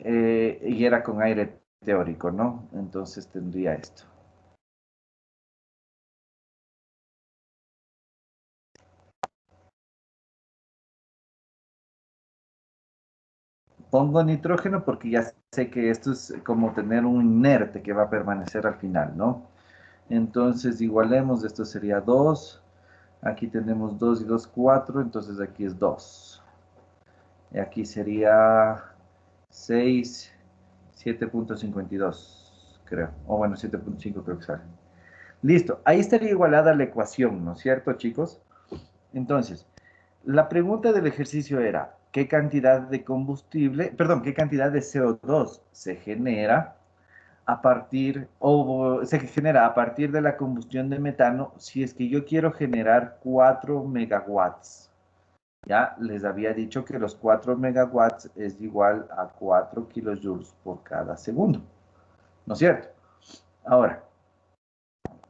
y era con aire teórico, ¿no? Entonces tendría esto. Pongo nitrógeno porque ya sé que esto es como tener un inerte que va a permanecer al final, ¿no? Entonces igualemos, esto sería 2. Aquí tenemos 2 y 2, 4, entonces aquí es 2. Y aquí sería 6, 7.52, creo. O bueno, 7.5 creo que sale. Listo, ahí estaría igualada la ecuación, ¿no es cierto, chicos? Entonces, la pregunta del ejercicio era, ¿qué cantidad de combustible, perdón, qué cantidad de CO2 se genera a partir, o se genera a partir de la combustión de metano si es que yo quiero generar 4 megawatts? Ya les había dicho que los 4 megawatts es igual a 4 kilojoules por cada segundo, ¿no es cierto? Ahora,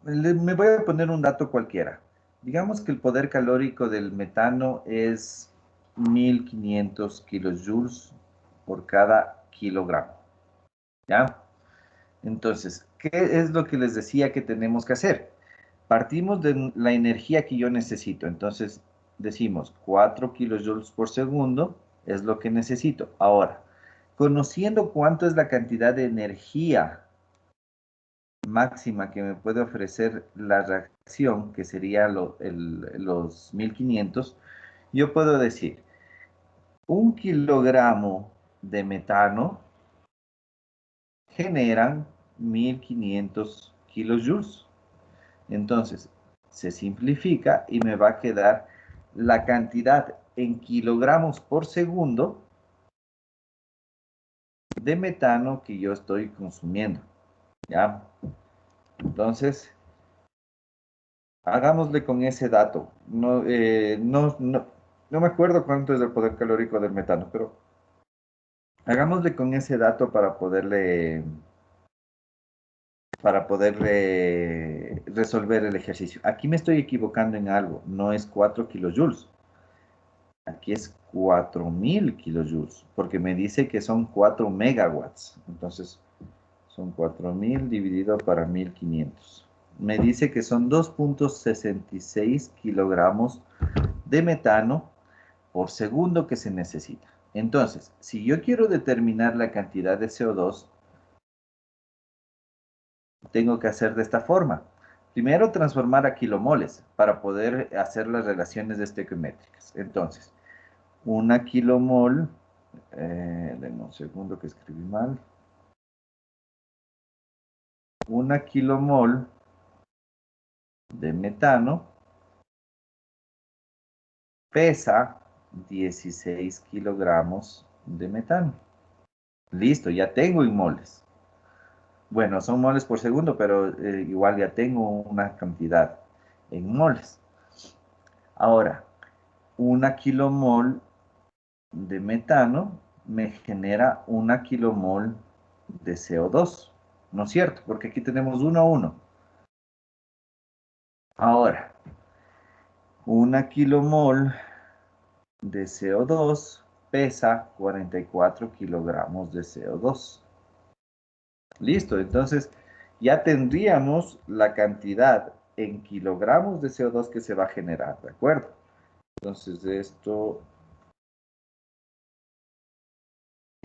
me voy a poner un dato cualquiera. Digamos que el poder calórico del metano es 1500 kilojoules por cada kilogramo. ¿Ya? Entonces, ¿qué es lo que les decía que tenemos que hacer? Partimos de la energía que yo necesito. Entonces, decimos 4 kilojoules por segundo es lo que necesito. Ahora, conociendo cuánto es la cantidad de energía máxima que me puede ofrecer la reacción, que sería los 1500, yo puedo decir, 1 kilogramo de metano generan 1500 kilojoules. Entonces, se simplifica y me va a quedar la cantidad en kilogramos por segundo de metano que yo estoy consumiendo. ¿Ya? Entonces, hagámosle con ese dato. No me acuerdo cuánto es el poder calórico del metano, pero hagámosle con ese dato para poderle resolver el ejercicio. Aquí me estoy equivocando en algo. No es 4 kilojoules. Aquí es 4000 kilojoules, porque me dice que son 4 megawatts. Entonces, son 4000 dividido para 1500. Me dice que son 2.66 kilogramos de metano por segundo que se necesita. Entonces, si yo quiero determinar la cantidad de CO2, tengo que hacer de esta forma. Primero, transformar a kilomoles para poder hacer las relaciones estequiométricas. Entonces, 1 kilomol, denme un segundo que escribí mal. 1 kilomol de metano pesa 16 kilogramos de metano. Listo, ya tengo en moles. Bueno, son moles por segundo, pero igual ya tengo una cantidad en moles. Ahora, 1 kilomol de metano me genera 1 kilomol de CO2, ¿no es cierto? Porque aquí tenemos 1 a 1. Ahora, 1 kilomol de CO2 pesa 44 kilogramos de CO2. Listo, entonces ya tendríamos la cantidad en kilogramos de CO2 que se va a generar, ¿de acuerdo? Entonces esto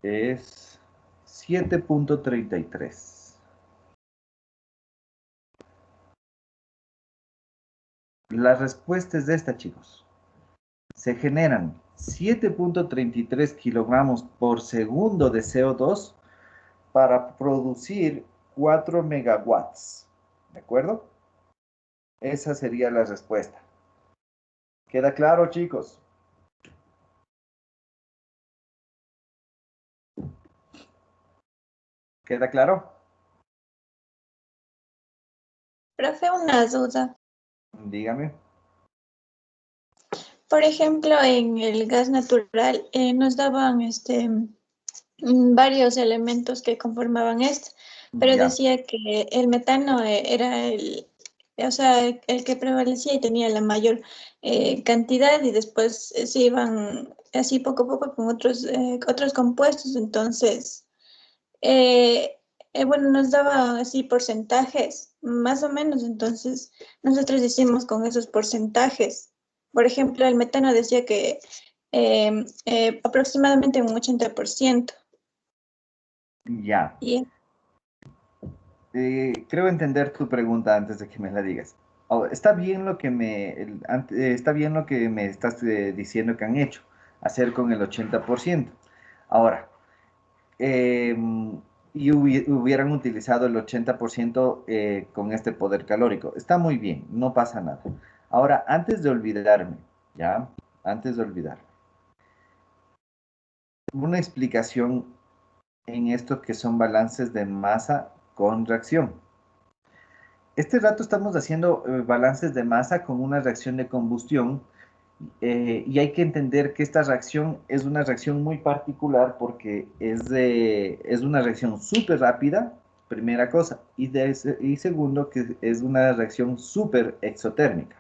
es 7.33. La respuesta es esta, chicos. Se generan 7.33 kilogramos por segundo de CO2 para producir 4 megawatts. ¿De acuerdo? Esa sería la respuesta. ¿Queda claro, chicos? ¿Queda claro? Profe, una duda. Dígame. Por ejemplo, en el gas natural nos daban varios elementos que conformaban esto, pero Ya. decía que el metano era o sea, el que prevalecía y tenía la mayor cantidad y después se iban así poco a poco con otros compuestos. Entonces, bueno, nos daba así porcentajes, más o menos, entonces nosotros hicimos con esos porcentajes. Por ejemplo, el metano decía que aproximadamente un 80%. Ya. Y Creo entender tu pregunta antes de que me la digas. Oh, está bien lo que está bien lo que me estás diciendo que han hecho, hacer con el 80%. Ahora, y hubieran utilizado el 80% con este poder calórico. Está muy bien, no pasa nada. Ahora, antes de olvidarme, ¿ya? Antes de olvidar, una explicación en esto que son balances de masa con reacción. Este rato estamos haciendo balances de masa con una reacción de combustión y hay que entender que esta reacción es una reacción muy particular porque es una reacción súper rápida, primera cosa, y segundo que es una reacción súper exotérmica.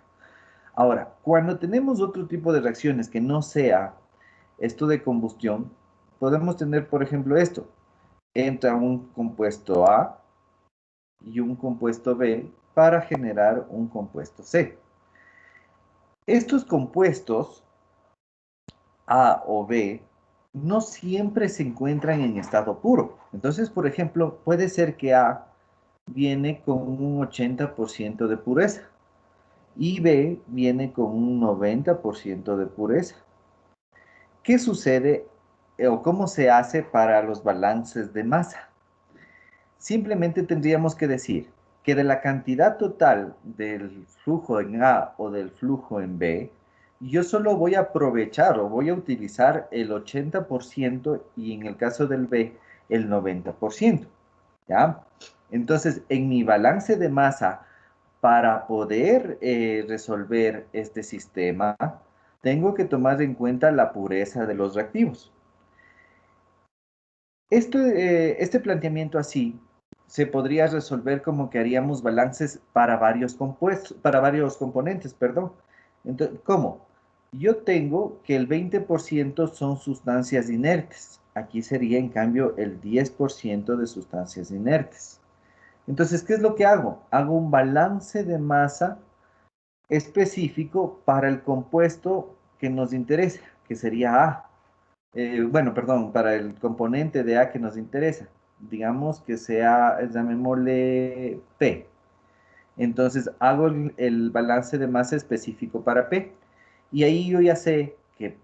Ahora, cuando tenemos otro tipo de reacciones que no sea esto de combustión, podemos tener, por ejemplo, esto. Entra un compuesto A y un compuesto B para generar un compuesto C. Estos compuestos A o B no siempre se encuentran en estado puro. Entonces, por ejemplo, puede ser que A viene con un 80% de pureza y B viene con un 90% de pureza. ¿Qué sucede o cómo se hace para los balances de masa? Simplemente tendríamos que decir que de la cantidad total del flujo en A o del flujo en B, yo solo voy a aprovechar o voy a utilizar el 80% y en el caso del B, el 90%. ¿Ya? Entonces, en mi balance de masa, para poder resolver este sistema, tengo que tomar en cuenta la pureza de los reactivos. Este planteamiento así se podría resolver como que haríamos balances para varios compuestos, para varios componentes, perdón. Entonces, ¿cómo? Yo tengo que el 20% son sustancias inertes. Aquí sería, en cambio, el 10% de sustancias inertes. Entonces, ¿qué es lo que hago? Hago un balance de masa específico para el compuesto que nos interesa, que sería A. Bueno, perdón, para el componente de A que nos interesa. Digamos que sea, llamémosle P. Entonces hago el balance de masa específico para P. Y ahí yo ya sé que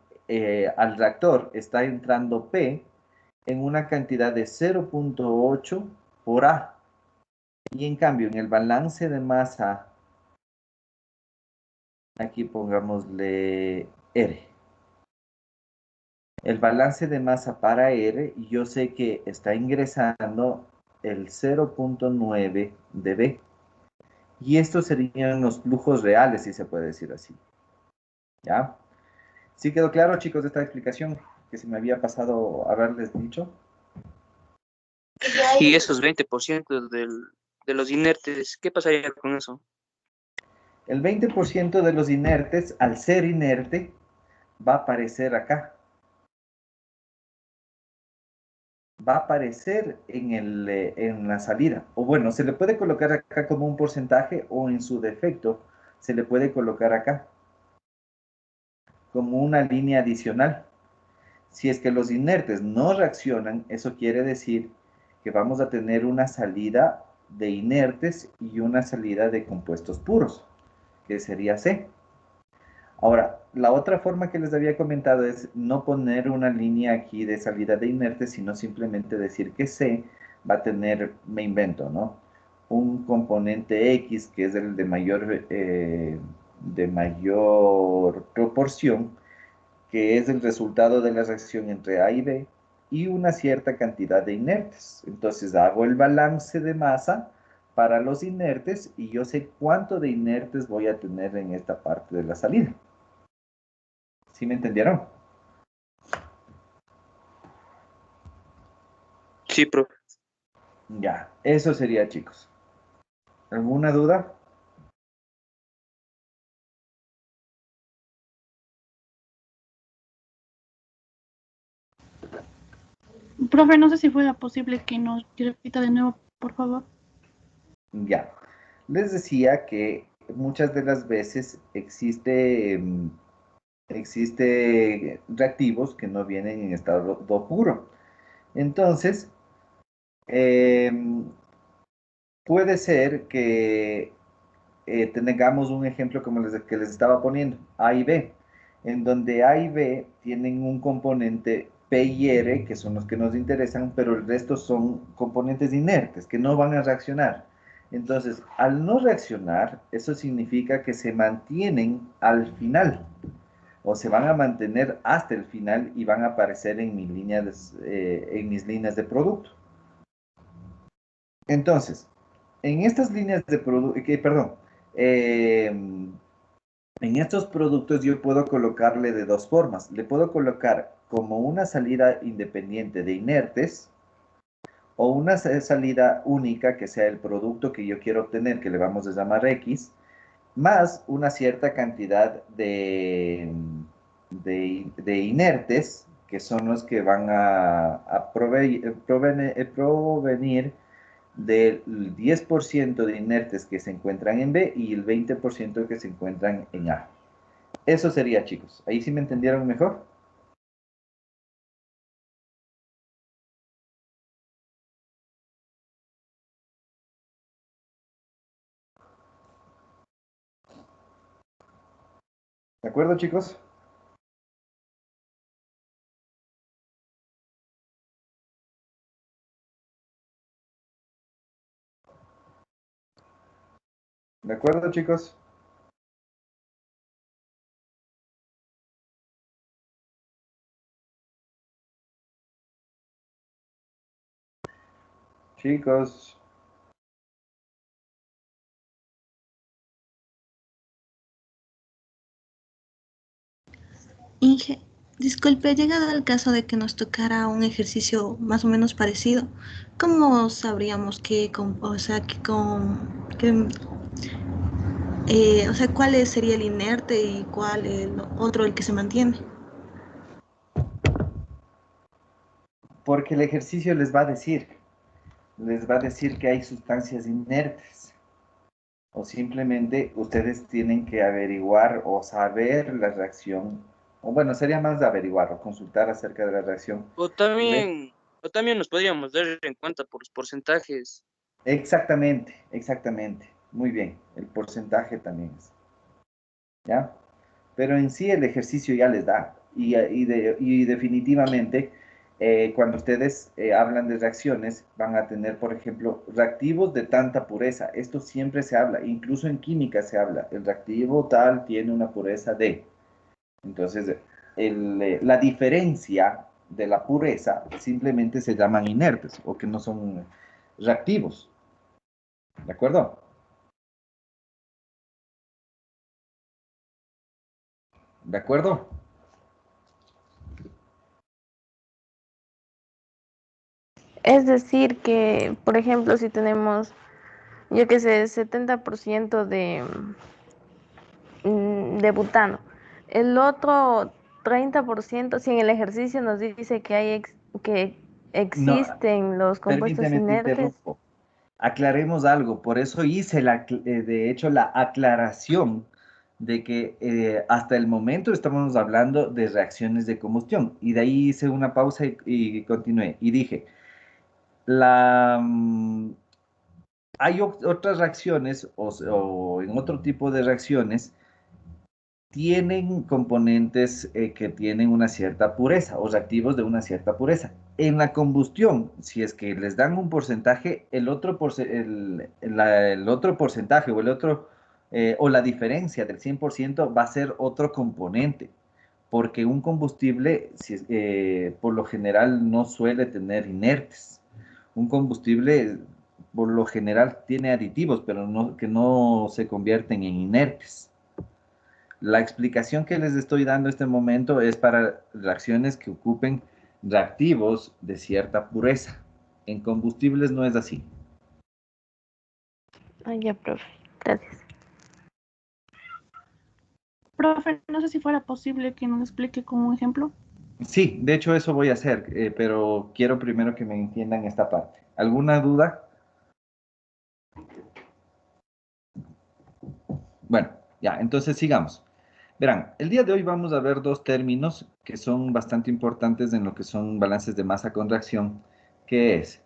al reactor está entrando P en una cantidad de 0,8 por A. Y en cambio, en el balance de masa, aquí pongámosle R. El balance de masa para R, yo sé que está ingresando el 0,9 de B. Y estos serían los flujos reales, si se puede decir así. ¿Ya? ¿Sí quedó claro, chicos, esta explicación que se me había pasado haberles dicho? Y esos 20% de los inertes, ¿qué pasaría con eso? El 20% de los inertes, al ser inerte, va a aparecer acá. Va a aparecer en la salida. O bueno, se le puede colocar acá como un porcentaje o en su defecto se le puede colocar acá como una línea adicional. Si es que los inertes no reaccionan, eso quiere decir que vamos a tener una salida de inertes y una salida de compuestos puros, que sería C. Ahora, la otra forma que les había comentado es no poner una línea aquí de salida de inertes, sino simplemente decir que C va a tener, me invento, ¿no? Un componente X, que es el de mayor proporción, que es el resultado de la reacción entre A y B, y una cierta cantidad de inertes. Entonces hago el balance de masa para los inertes y yo sé cuánto de inertes voy a tener en esta parte de la salida. ¿Sí me entendieron? Sí, profe. Ya, eso sería, chicos. ¿Alguna duda? Profe, no sé si fuera posible que nos repita de nuevo, por favor. Ya. Les decía que muchas de las veces existe reactivos que no vienen en estado puro. Entonces, em, puede ser que tengamos un ejemplo como que les estaba poniendo, A y B, en donde A y B tienen un componente P y R, que son los que nos interesan, pero el resto son componentes inertes, que no van a reaccionar. Entonces, al no reaccionar, eso significa que se mantienen al final, o se van a mantener hasta el final y van a aparecer en en mis líneas de producto. Entonces, en estas líneas de producto, perdón, eh, en estos productos yo puedo colocarle de dos formas. Le puedo colocar como una salida independiente de inertes o una salida única que sea el producto que yo quiero obtener, que le vamos a llamar X, más una cierta cantidad de inertes, que son los que van a provenir del 10% de inertes que se encuentran en B y el 20% que se encuentran en A. Eso sería, chicos. ¿Ahí sí me entendieron mejor? ¿De acuerdo, chicos? ¿De acuerdo, chicos? Chicos. Inge, disculpe, llegado al caso de que nos tocara un ejercicio más o menos parecido, ¿cómo sabríamos o sea, o sea, cuál sería el inerte y cuál el otro el que se mantiene? Porque el ejercicio les va a decir que hay sustancias inertes. O simplemente ustedes tienen que averiguar o saber la reacción. O bueno, sería más de averiguar o consultar acerca de la reacción. O Y ver también, o también nos podríamos dar en cuenta por los porcentajes. exactamente, exactamente. Muy bien. El porcentaje también es. ¿Ya? Pero en sí el ejercicio ya les da. Y definitivamente, cuando ustedes hablan de reacciones, van a tener, por ejemplo, reactivos de tanta pureza. Esto siempre se habla, incluso en química se habla. El reactivo tal tiene una pureza de. Entonces, la diferencia de la pureza simplemente se llaman inertes o que no son reactivos. ¿De acuerdo? ¿De acuerdo? Es decir, que, por ejemplo, si tenemos, yo qué sé, 70% de butano, el otro 30%, si en el ejercicio nos dice que que No, existen los compuestos permíteme, te inertes. interrumpo. Aclaremos algo, por eso hice de hecho la aclaración de que hasta el momento estamos hablando de reacciones de combustión y de ahí hice una pausa y continué y dije, la, mm, hay otras reacciones o en otro tipo de reacciones tienen componentes que tienen una cierta pureza o reactivos de una cierta pureza. En la combustión, si es que les dan un porcentaje, el otro porcentaje o la diferencia del 100% va a ser otro componente, porque un combustible por lo general no suele tener inertes. Un combustible por lo general tiene aditivos, pero que no se convierten en inertes. La explicación que les estoy dando en este momento es para reacciones que ocupen reactivos de cierta pureza. En combustibles no es así. Ah, ya, profe. Gracias. Profe, no sé si fuera posible que nos explique con un ejemplo. Sí, de hecho eso voy a hacer, pero quiero primero que me entiendan esta parte. ¿Alguna duda? Bueno, ya, entonces sigamos. Verán, el día de hoy vamos a ver dos términos que son bastante importantes en lo que son balances de masa con reacción, que es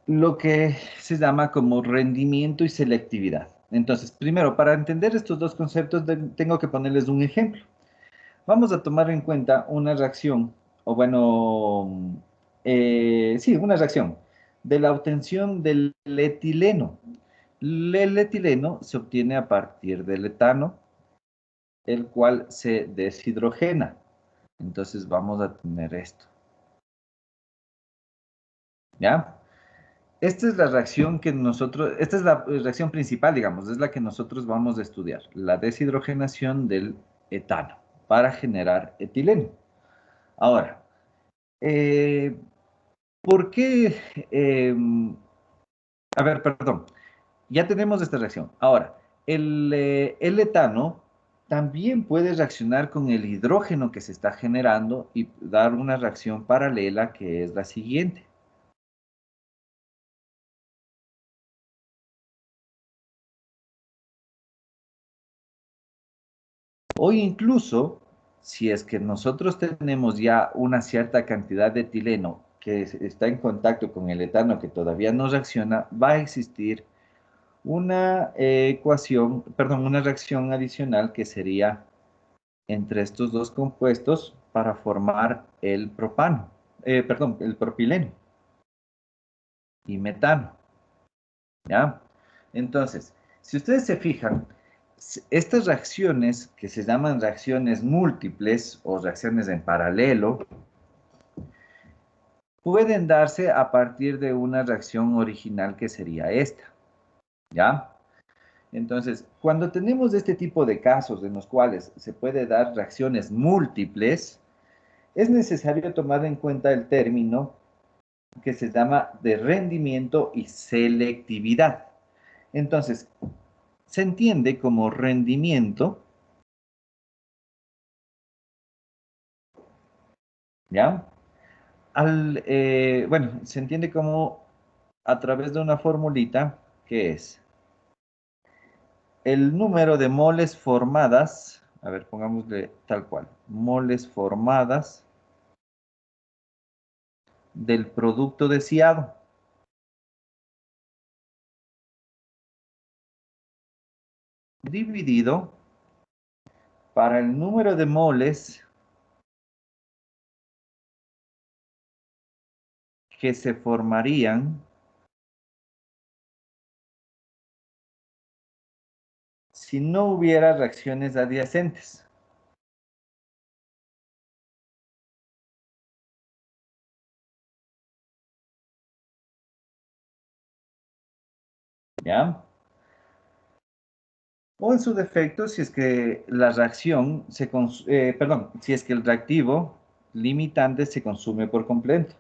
lo que se llama como rendimiento y selectividad. Entonces, primero, para entender estos dos conceptos, tengo que ponerles un ejemplo. Vamos a tomar en cuenta una reacción, o bueno, sí, una reacción de la obtención del etileno. El etileno se obtiene a partir del etano, el cual se deshidrogena. Entonces vamos a tener esto. ¿Ya? Esta es la reacción que nosotros, esta es la reacción principal, digamos, es la que nosotros vamos a estudiar, la deshidrogenación del etano para generar etileno. Ahora, eh, ¿por qué? A ver, perdón, ya tenemos esta reacción. Ahora, el etano también puede reaccionar con el hidrógeno que se está generando y dar una reacción paralela que es la siguiente. O incluso, si es que nosotros tenemos ya una cierta cantidad de etileno que está en contacto con el etano que todavía no reacciona, va a existir una ecuación, perdón, una reacción adicional que sería entre estos dos compuestos para formar el propano, perdón, el propileno y metano, ¿ya? Entonces, si ustedes se fijan, estas reacciones que se llaman reacciones múltiples o reacciones en paralelo, pueden darse a partir de una reacción original que sería esta, ¿ya? Entonces, cuando tenemos este tipo de casos en los cuales se puede dar reacciones múltiples, es necesario tomar en cuenta el término que se llama de rendimiento y selectividad. Entonces, se entiende como rendimiento, ¿ya? Bueno, se entiende como a través de una formulita que es el número de moles formadas, a ver, pongámosle tal cual, moles formadas del producto deseado, dividido para el número de moles que se formarían si no hubiera reacciones adyacentes. ¿Ya? O en su defecto, si es que la reacción perdón, si es que el reactivo limitante se consume por completo.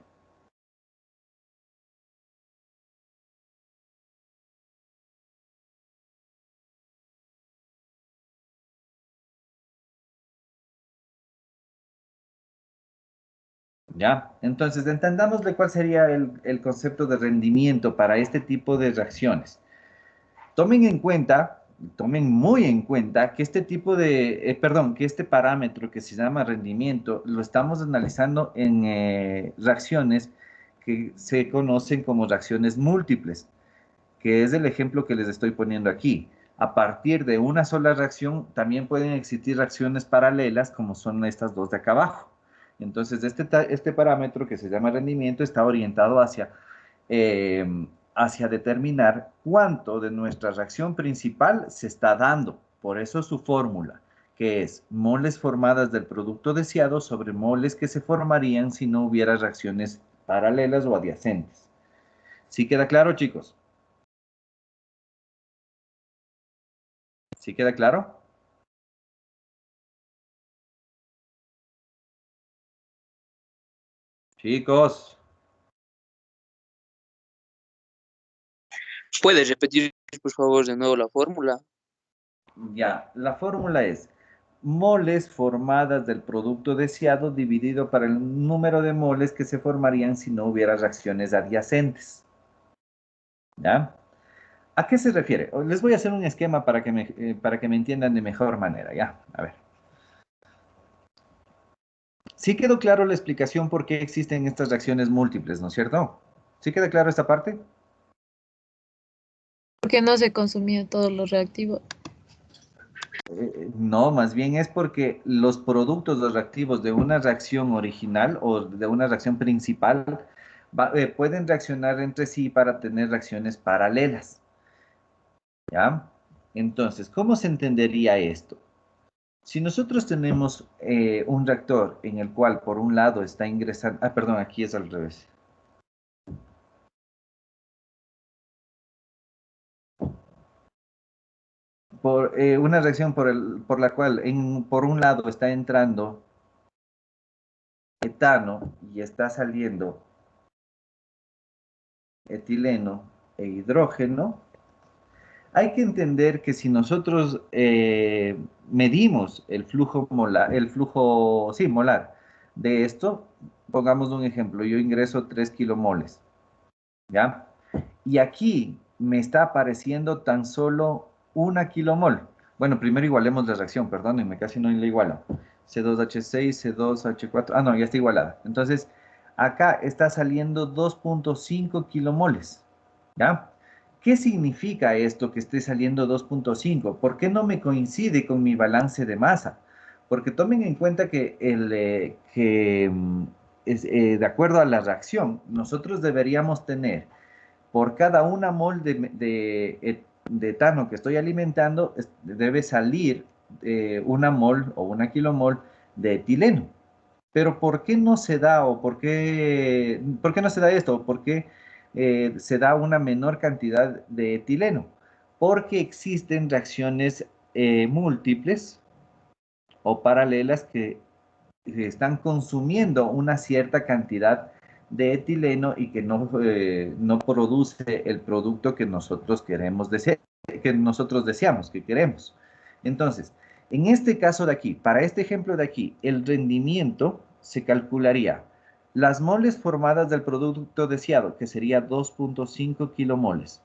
¿Ya? Entonces, entendámosle cuál sería el concepto de rendimiento para este tipo de reacciones. Tomen en cuenta, tomen muy en cuenta que este tipo de, perdón, que este parámetro que se llama rendimiento lo estamos analizando en reacciones que se conocen como reacciones múltiples, que es el ejemplo que les estoy poniendo aquí. A partir de una sola reacción, también pueden existir reacciones paralelas, como son estas dos de acá abajo. Entonces, este parámetro que se llama rendimiento está orientado hacia determinar cuánto de nuestra reacción principal se está dando. Por eso su fórmula, que es moles formadas del producto deseado sobre moles que se formarían si no hubiera reacciones paralelas o adyacentes. ¿Sí queda claro, chicos? ¿Sí queda claro? Chicos, ¿Puedes repetir, por favor, de nuevo la fórmula? ya, la fórmula es moles formadas del producto deseado dividido para el número de moles que se formarían si no hubiera reacciones adyacentes. ¿Ya? ¿A qué se refiere? Les voy a hacer un esquema para que me entiendan de mejor manera, ¿ya? A ver. Sí quedó claro la explicación por qué existen estas reacciones múltiples, ¿no es cierto? ¿Sí queda claro esta parte? Porque no se consumía todos los reactivos. No, más bien es porque los productos, los reactivos de una reacción original o de una reacción principal pueden reaccionar entre sí para tener reacciones paralelas. ¿Ya? Entonces, ¿cómo se entendería esto? Si nosotros tenemos un reactor en el cual por un lado está ingresando, perdón, aquí es al revés. Por una reacción por la cual por un lado está entrando etano y está saliendo etileno e hidrógeno, hay que entender que si nosotros medimos el flujo, sí, molar de esto, pongamos un ejemplo, yo ingreso 3 kilomoles, ¿ya? Y aquí me está apareciendo tan solo 1 kilomol. Bueno, primero igualemos la reacción, perdónenme, casi no la igualo. C2H6, C2H4, no, ya está igualada. Entonces, acá está saliendo 2.5 kilomoles, ¿ya? ¿Qué significa esto que esté saliendo 2.5? ¿Por qué no me coincide con mi balance de masa? Porque tomen en cuenta que, de acuerdo a la reacción, nosotros deberíamos tener por cada una mol de etano que estoy alimentando, debe salir una mol o 1 kilomol de etileno. Pero ¿por qué no se da o por qué no se da esto? ¿O por qué se da una menor cantidad de etileno? Porque existen reacciones múltiples o paralelas que están consumiendo una cierta cantidad de etileno y que no produce el producto que nosotros que nosotros deseamos, que queremos. Entonces, en este caso de aquí, para este ejemplo de aquí, el rendimiento se calcularía las moles formadas del producto deseado, que sería 2.5 kilomoles,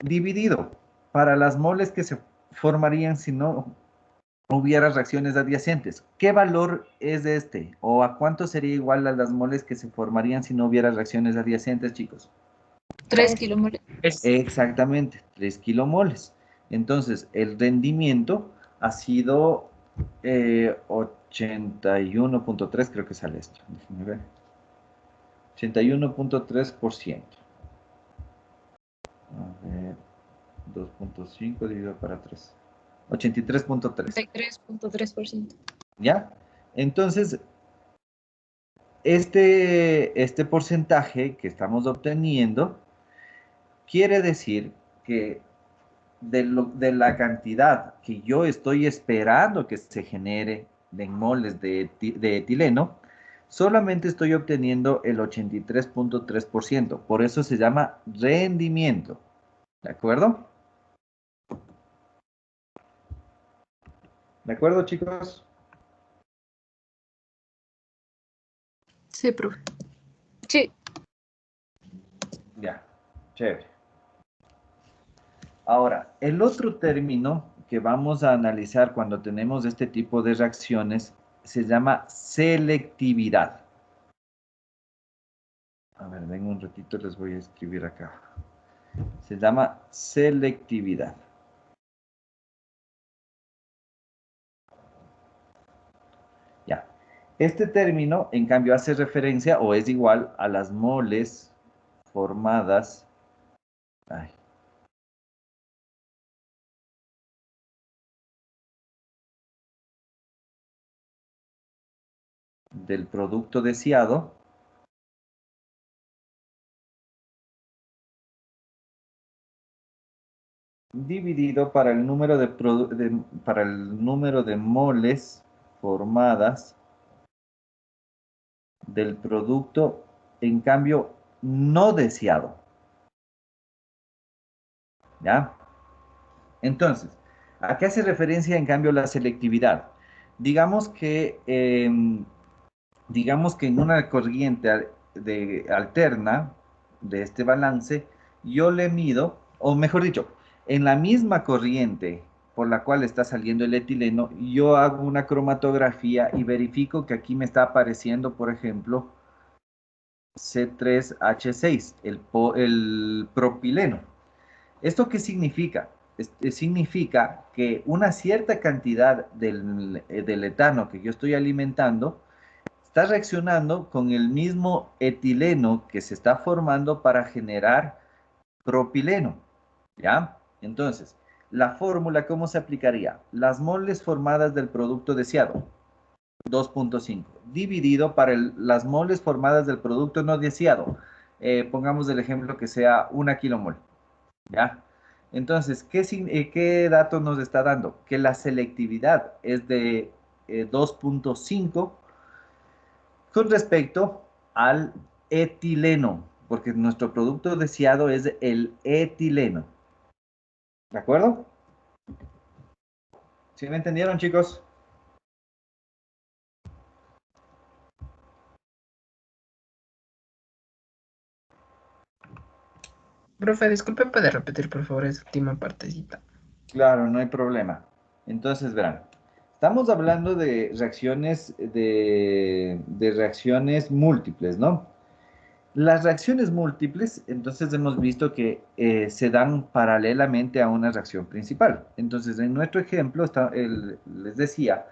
dividido para las moles que se formarían si no hubiera reacciones adyacentes. ¿Qué valor es de este? ¿O a cuánto sería igual a las moles que se formarían si no hubiera reacciones adyacentes, chicos? 3 kilomoles. Exactamente, 3 kilomoles. Entonces, el rendimiento ha sido 81.3, creo que sale esto. Déjenme ver. 81.3%. A ver, 2.5 dividido para 3. 83.3. 33.3%. ¿Ya? Entonces, este porcentaje que estamos obteniendo quiere decir que de la cantidad que yo estoy esperando que se genere de moles de etileno, solamente estoy obteniendo el 83.3%. Por eso se llama rendimiento. ¿De acuerdo? ¿De acuerdo, chicos? Sí, profe. Sí. Ya, chévere. Ahora, el otro término que vamos a analizar cuando tenemos este tipo de reacciones se llama selectividad. A ver, denme un ratito, les voy a escribir acá. Se llama selectividad. Ya. Este término, en cambio, hace referencia o es igual a las moles formadas. Ay, del producto deseado dividido para el número para el número de moles formadas del producto, en cambio, no deseado. ¿Ya? Entonces, ¿A qué hace referencia, en cambio, la selectividad? Digamos que, en una corriente alterna de este balance, yo le mido, o mejor dicho, en la misma corriente por la cual está saliendo el etileno, yo hago una cromatografía y verifico que aquí me está apareciendo, por ejemplo, C3H6, el propileno. ¿Esto qué significa? Significa que una cierta cantidad del etano que yo estoy alimentando está reaccionando con el mismo etileno que se está formando para generar propileno, ¿ya? Entonces, la fórmula, ¿cómo se aplicaría? Las moles formadas del producto deseado, 2.5, dividido para las moles formadas del producto no deseado. Pongamos el ejemplo que sea 1 kilomol, ¿ya? Entonces, ¿qué dato nos está dando? Que la selectividad es de 2.5 con respecto al etileno, porque nuestro producto deseado es el etileno. ¿De acuerdo? ¿Sí me entendieron, chicos? Profe, disculpe, ¿puede repetir por favor esa última partecita? Claro, no hay problema. Entonces, verán, estamos hablando de reacciones, de reacciones múltiples, ¿no? Las reacciones múltiples, entonces hemos visto que se dan paralelamente a una reacción principal. Entonces, en nuestro ejemplo, les decía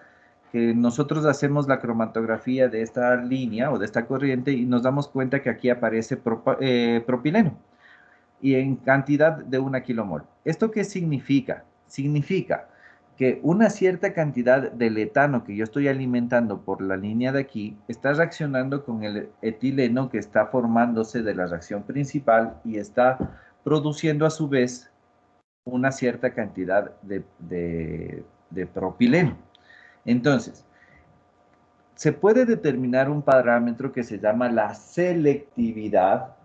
que nosotros hacemos la cromatografía de esta línea o de esta corriente y nos damos cuenta que aquí aparece propileno y en cantidad de 1 kilomol. ¿Esto qué significa? Significa que una cierta cantidad del etano que yo estoy alimentando por la línea de aquí está reaccionando con el etileno que está formándose de la reacción principal y está produciendo a su vez una cierta cantidad de propileno. Entonces, se puede determinar un parámetro que se llama la selectividad,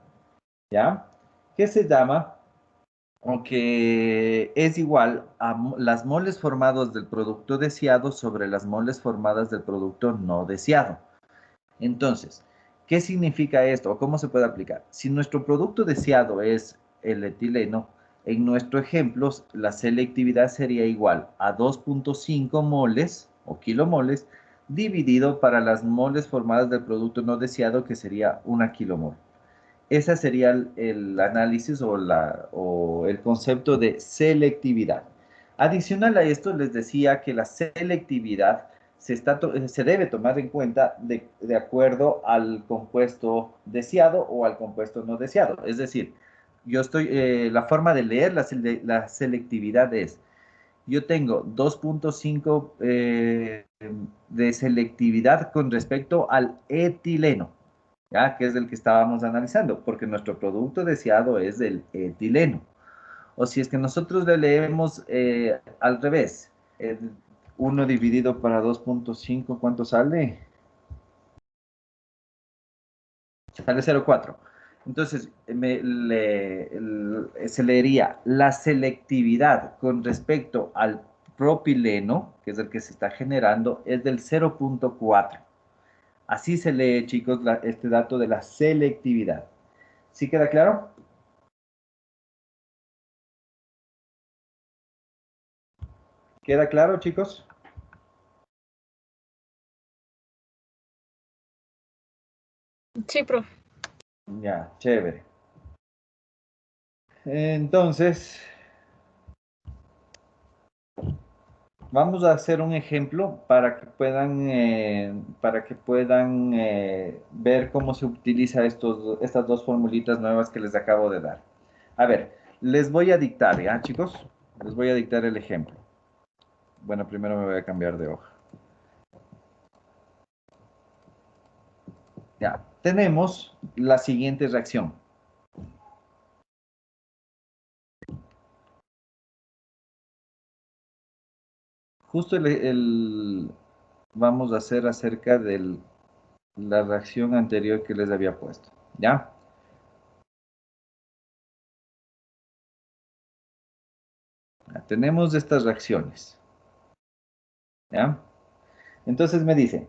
¿ya? Que se llama, o que es igual a las moles formadas del producto deseado sobre las moles formadas del producto no deseado. Entonces, ¿qué significa esto? ¿O cómo se puede aplicar? Si nuestro producto deseado es el etileno, en nuestro ejemplo, la selectividad sería igual a 2.5 moles o kilomoles dividido para las moles formadas del producto no deseado, que sería 1 kilomol. Ese sería el análisis o el concepto de selectividad. Adicional a esto, les decía que la selectividad se debe tomar en cuenta de acuerdo al compuesto deseado o al compuesto no deseado. Es decir, la forma de leer la selectividad es, yo tengo 2.5 de selectividad con respecto al etileno, ¿ya? Que es el que estábamos analizando, porque nuestro producto deseado es el etileno. O si es que nosotros le leemos al revés, 1 dividido para 2.5, ¿cuánto sale? Sale 0,4. Entonces, se leería la selectividad con respecto al propileno, que es el que se está generando, es del 0.4. Así se lee, chicos, este dato de la selectividad. ¿Sí queda claro? ¿Queda claro, chicos? Sí, profe. Ya, chévere. Entonces, vamos a hacer un ejemplo para que puedan ver cómo se utiliza estas dos formulitas nuevas que les acabo de dar. A ver, les voy a dictar, ¿ya, chicos? Les voy a dictar el ejemplo. Bueno, primero me voy a cambiar de hoja. Ya, tenemos la siguiente reacción. Justo vamos a hacer acerca de la reacción anterior que les había puesto, ¿ya? Ya, tenemos estas reacciones. ¿Ya? Entonces me dice,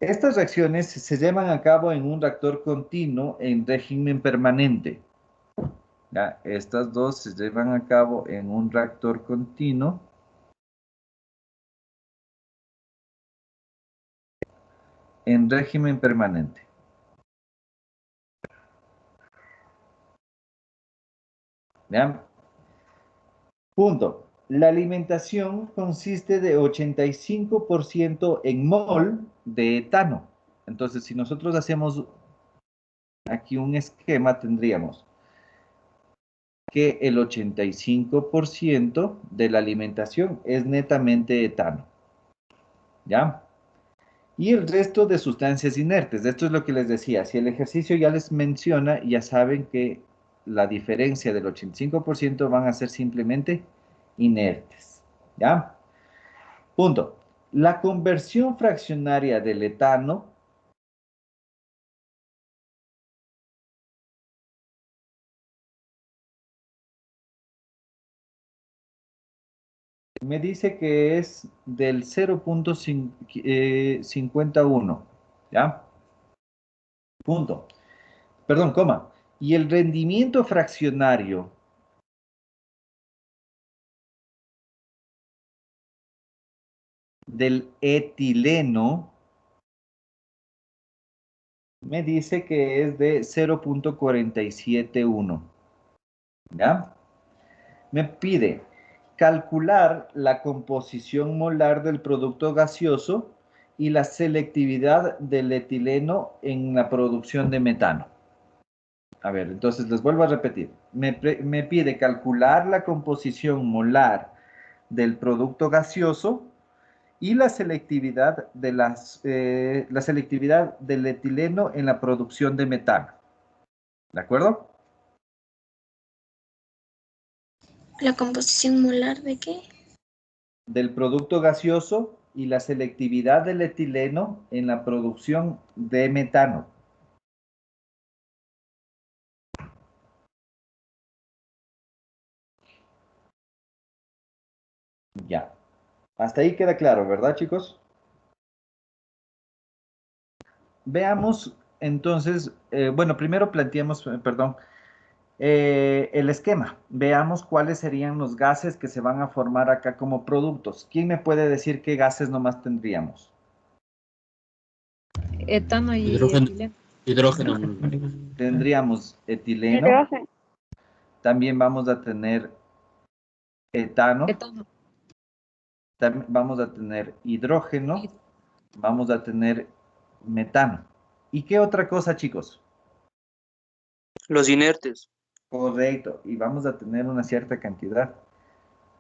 estas reacciones se llevan a cabo en un reactor continuo en régimen permanente. ¿Ya? Estas dos se llevan a cabo en un reactor continuo en régimen permanente. ¿Ya? Punto. La alimentación consiste de 85% en mol de etano. Entonces, si nosotros hacemos aquí un esquema, tendríamos que el 85% de la alimentación es netamente etano. ¿Ya? Y el resto de sustancias inertes. Esto es lo que les decía. Si el ejercicio ya les menciona, ya saben que la diferencia del 85% van a ser simplemente inertes. ¿Ya? Punto. La conversión fraccionaria del etano me dice que es del 0.51. ¿Ya? Punto. Perdón, coma. Y el rendimiento fraccionario del etileno me dice que es de 0.471. ¿Ya? Me pide calcular la composición molar del producto gaseoso y la selectividad del etileno en la producción de metano. A ver, entonces les vuelvo a repetir. Me pide calcular la composición molar del producto gaseoso y la selectividad la selectividad del etileno en la producción de metano. ¿De acuerdo? ¿La composición molar de qué? Del producto gaseoso y la selectividad del etileno en la producción de metano. Ya. Hasta ahí queda claro, ¿verdad, chicos? Veamos entonces, bueno, primero planteemos, perdón, el esquema. Veamos cuáles serían los gases que se van a formar acá como productos. ¿Quién me puede decir qué gases nomás tendríamos? Etano y Hidrógeno. etileno. Hidrógeno. Tendríamos etileno, Hidrógeno. también vamos a tener etano, Etano. también vamos a tener hidrógeno, vamos a tener metano. ¿Y qué otra cosa, chicos? Los inertes. Correcto, y vamos a tener una cierta cantidad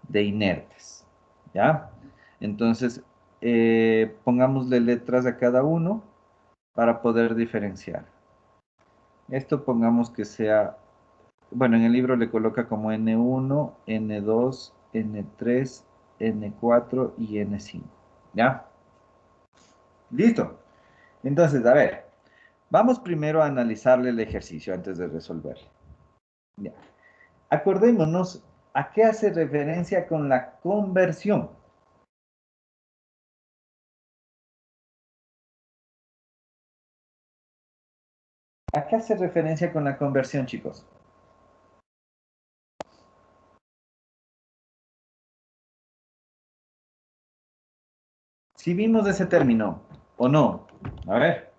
de inertes, ¿ya? Entonces, pongámosle letras a cada uno para poder diferenciar. Esto pongamos que sea, bueno, en el libro le coloca como N1, N2, N3, N4 y N5, ¿ya? Listo. Entonces, a ver, vamos primero a analizarle el ejercicio antes de resolverlo. Ya. Acordémonos a qué hace referencia con la conversión. ¿A qué hace referencia con la conversión, chicos? Si vimos ese término o no. A ver.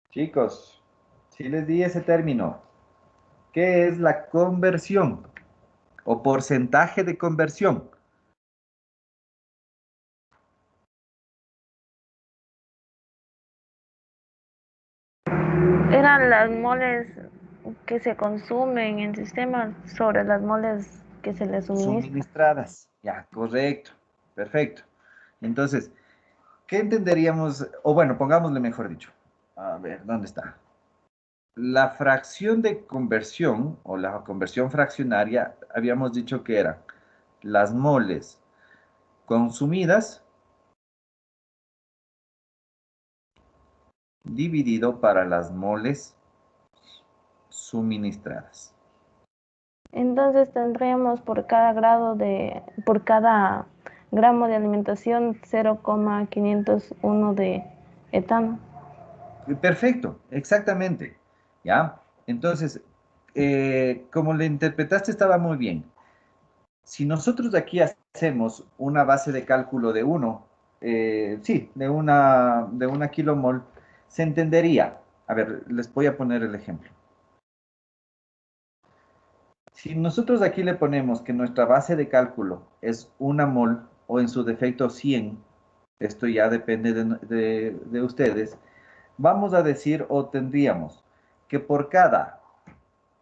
Chicos, si les di ese término, ¿qué es la conversión o porcentaje de conversión? Eran las moles que se consumen en sistema sobre las moles que se les suministra. Suministradas. Ya, correcto. Perfecto. Entonces, ¿qué entenderíamos? O bueno, pongámosle mejor dicho. A ver, ¿dónde está? La fracción de conversión o la conversión fraccionaria, habíamos dicho que eran las moles consumidas dividido para las moles suministradas. Entonces tendríamos por cada por cada gramo de alimentación 0,501 de etano. Perfecto, exactamente. ¿Ya? Entonces, como le interpretaste, estaba muy bien. Si nosotros aquí hacemos una base de cálculo de 1, sí, de una kilomol, se entendería. A ver, les voy a poner el ejemplo. Si nosotros aquí le ponemos que nuestra base de cálculo es una mol o en su defecto 100, esto ya depende de ustedes, vamos a decir o tendríamos que por cada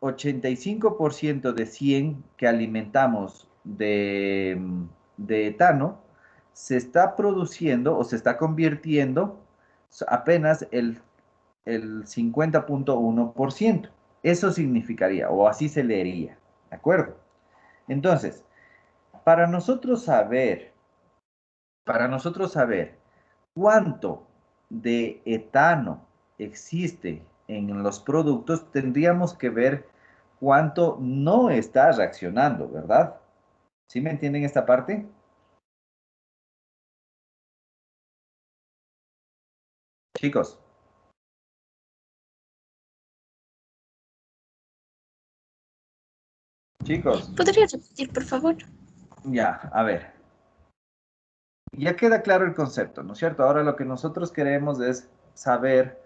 85% de 100 que alimentamos de etano, se está produciendo o se está convirtiendo apenas el 50,1%. Eso significaría, o así se leería, ¿de acuerdo? Entonces, para nosotros saber, para nosotros saber cuánto de etano existe en los productos, tendríamos que ver cuánto no está reaccionando, ¿verdad? ¿Sí me entienden esta parte? Chicos, chicos, ¿Podría repetir, por favor? ya, a ver. Ya queda claro el concepto, ¿no es cierto? Ahora lo que nosotros queremos es saber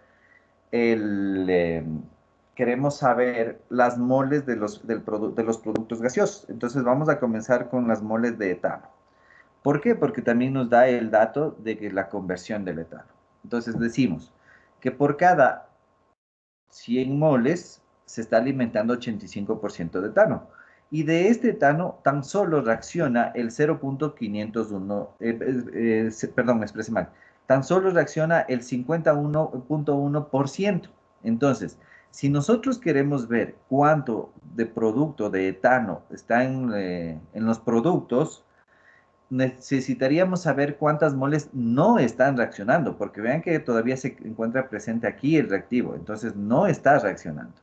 queremos saber las moles de los productos gaseosos. Entonces vamos a comenzar con las moles de etano. ¿Por qué? Porque también nos da el dato de que la conversión del etano. Entonces decimos que por cada 100 moles se está alimentando 85% de etano. Y de este etano tan solo reacciona el 0,501, perdón, me expresé mal, tan solo reacciona el 51,1%. Entonces, si nosotros queremos ver cuánto de producto de etano está en los productos, necesitaríamos saber cuántas moles no están reaccionando, porque vean que todavía se encuentra presente aquí el reactivo, entonces no está reaccionando.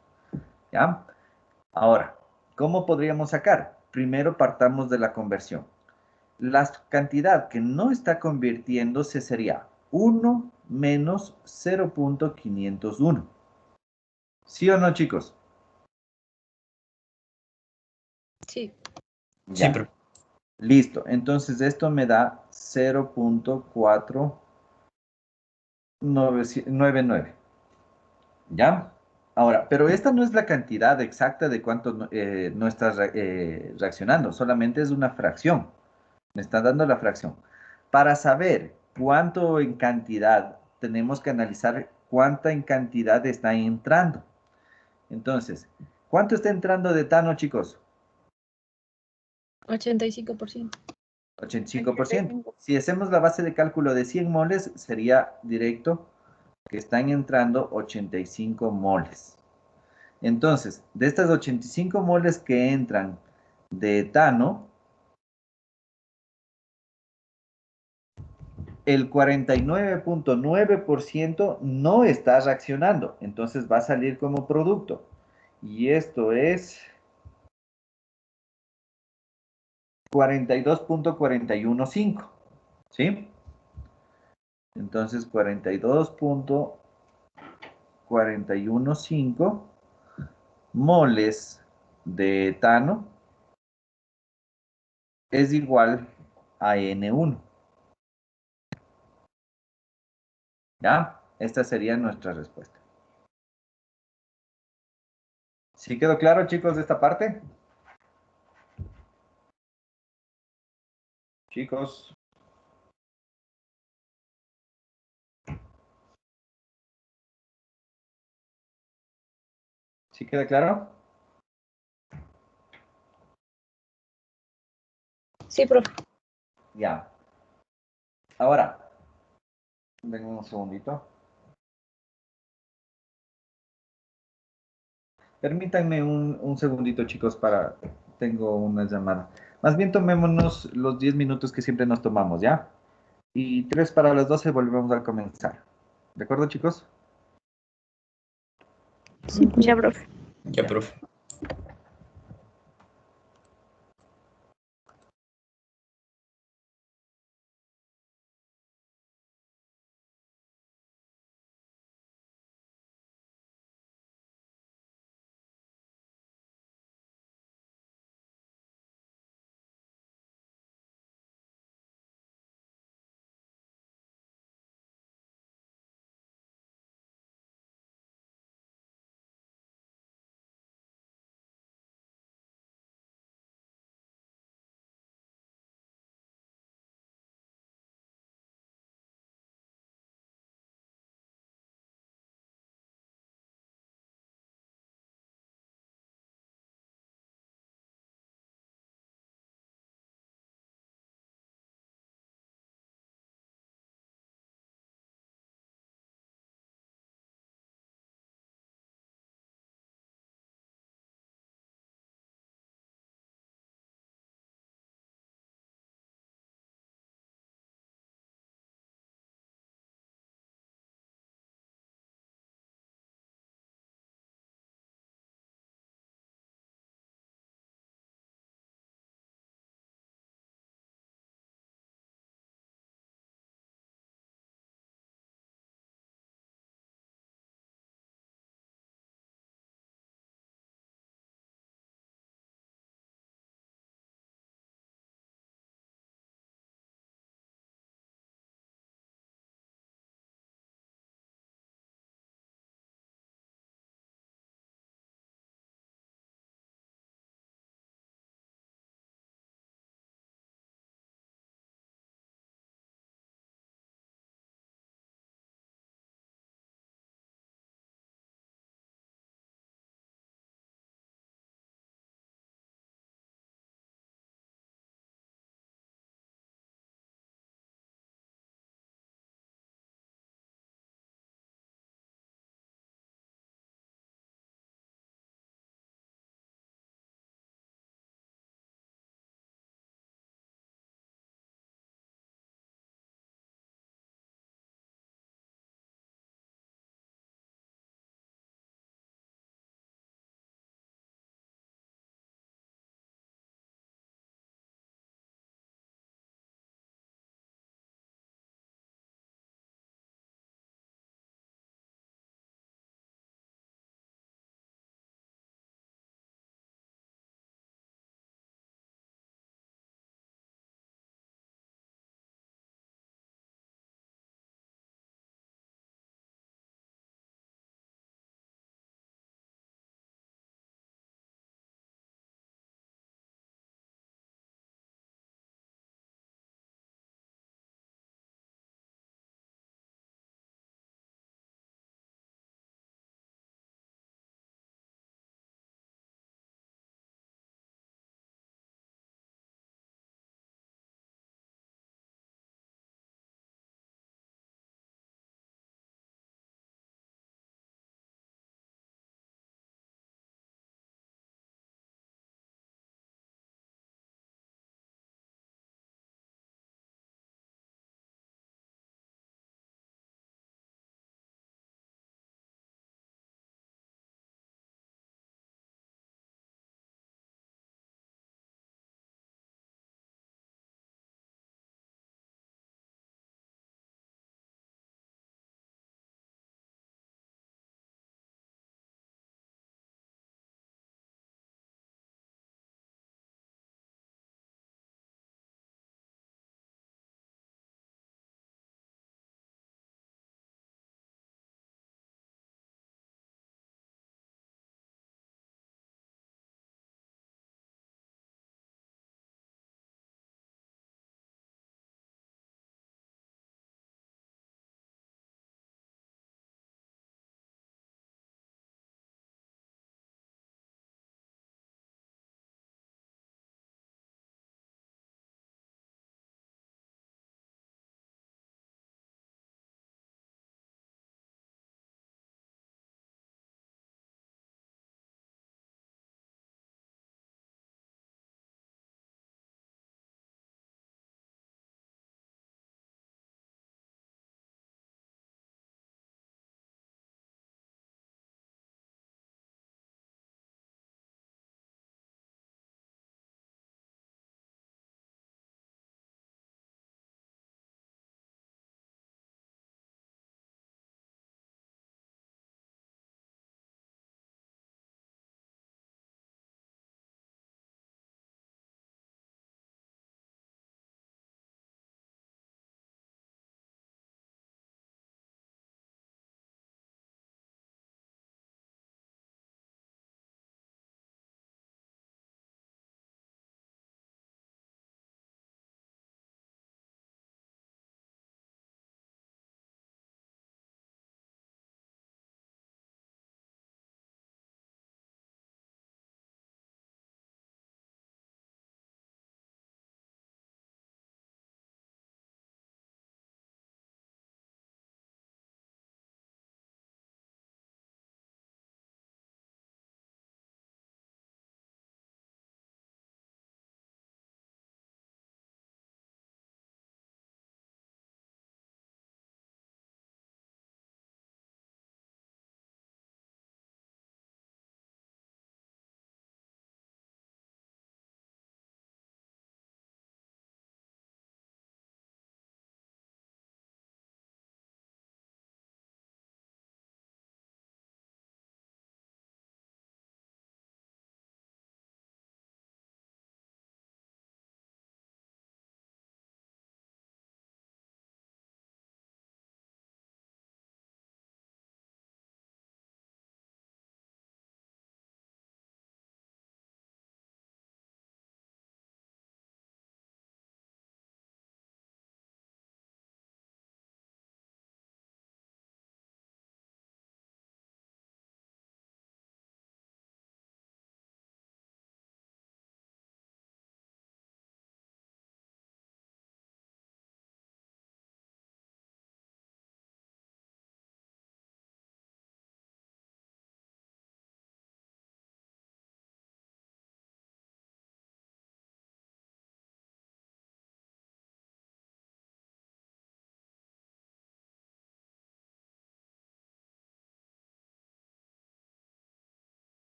¿Ya? Ahora, ¿cómo podríamos sacar? Primero partamos de la conversión. La cantidad que no está convirtiéndose sería 1 menos 0,501. ¿Sí o no, chicos? Sí. Sí, Ya. profe. Listo. Entonces esto me da 0,499. ¿Ya? Ahora, pero esta no es la cantidad exacta de cuánto no está reaccionando, solamente es una fracción. Me está dando la fracción. Para saber cuánto en cantidad, tenemos que analizar cuánta en cantidad está entrando. Entonces, ¿cuánto está entrando de etano, chicos? 85%. 85%. Si hacemos la base de cálculo de 100 moles, sería directo que están entrando 85 moles. Entonces, de estas 85 moles que entran de etano, el 49,9% no está reaccionando. Entonces va a salir como producto. Y esto es 42,415. ¿Sí? Entonces 42,415 moles de etano es igual a N1. ¿Ya? Esta sería nuestra respuesta. ¿Sí quedó claro, chicos, de esta parte? Chicos. ¿Sí queda claro? Sí, profe. Ya. Ahora, denme un segundito. Permítanme un segundito, chicos, tengo una llamada. Más bien tomémonos los 10 minutos que siempre nos tomamos, ¿ya? Y 3 para las 12 volvemos a comenzar. ¿De acuerdo, chicos? Sí, Ya, profe. Ya, profe.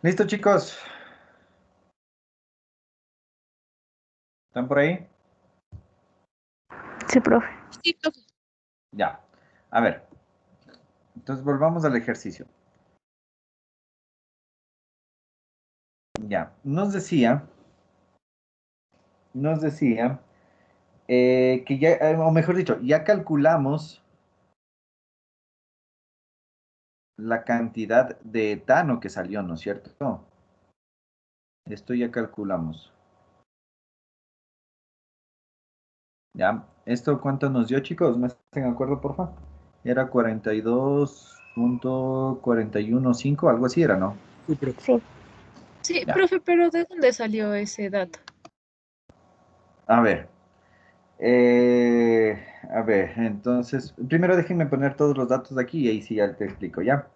¿Listo, chicos? ¿Están por ahí? Sí, profe. Sí, profe. Ya. A ver. Entonces volvamos al ejercicio. Ya. Nos decía que ya, o mejor dicho, ya calculamos la cantidad de etano que salió, ¿no es cierto? Esto ya calculamos. ¿Ya? ¿Esto cuánto nos dio, chicos? ¿Me hacen acuerdo, por favor? Era 42.415, algo así era, ¿no? Sí, profe. Sí. Sí, Ya. profe, pero ¿de dónde salió ese dato? A ver. A ver, entonces, primero déjenme poner todos los datos de aquí y ahí sí ya te explico, ¿ya?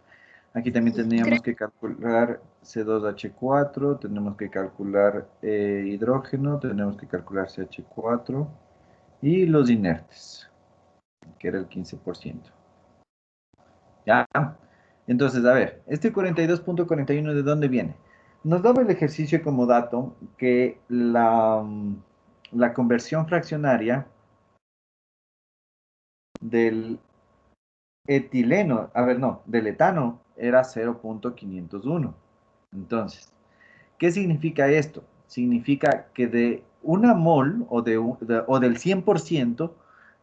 Aquí también Creo- tendríamos que calcular C2H4, tenemos que calcular hidrógeno, tenemos que calcular CH4 y los inertes, que era el 15%. ¿Ya? Entonces, a ver, este 42.41, ¿de dónde viene? Nos daba el ejercicio como dato que la conversión fraccionaria del etileno, a ver, no, del etano era 0.501. Entonces, ¿qué significa esto? Significa que de una mol o del 100%,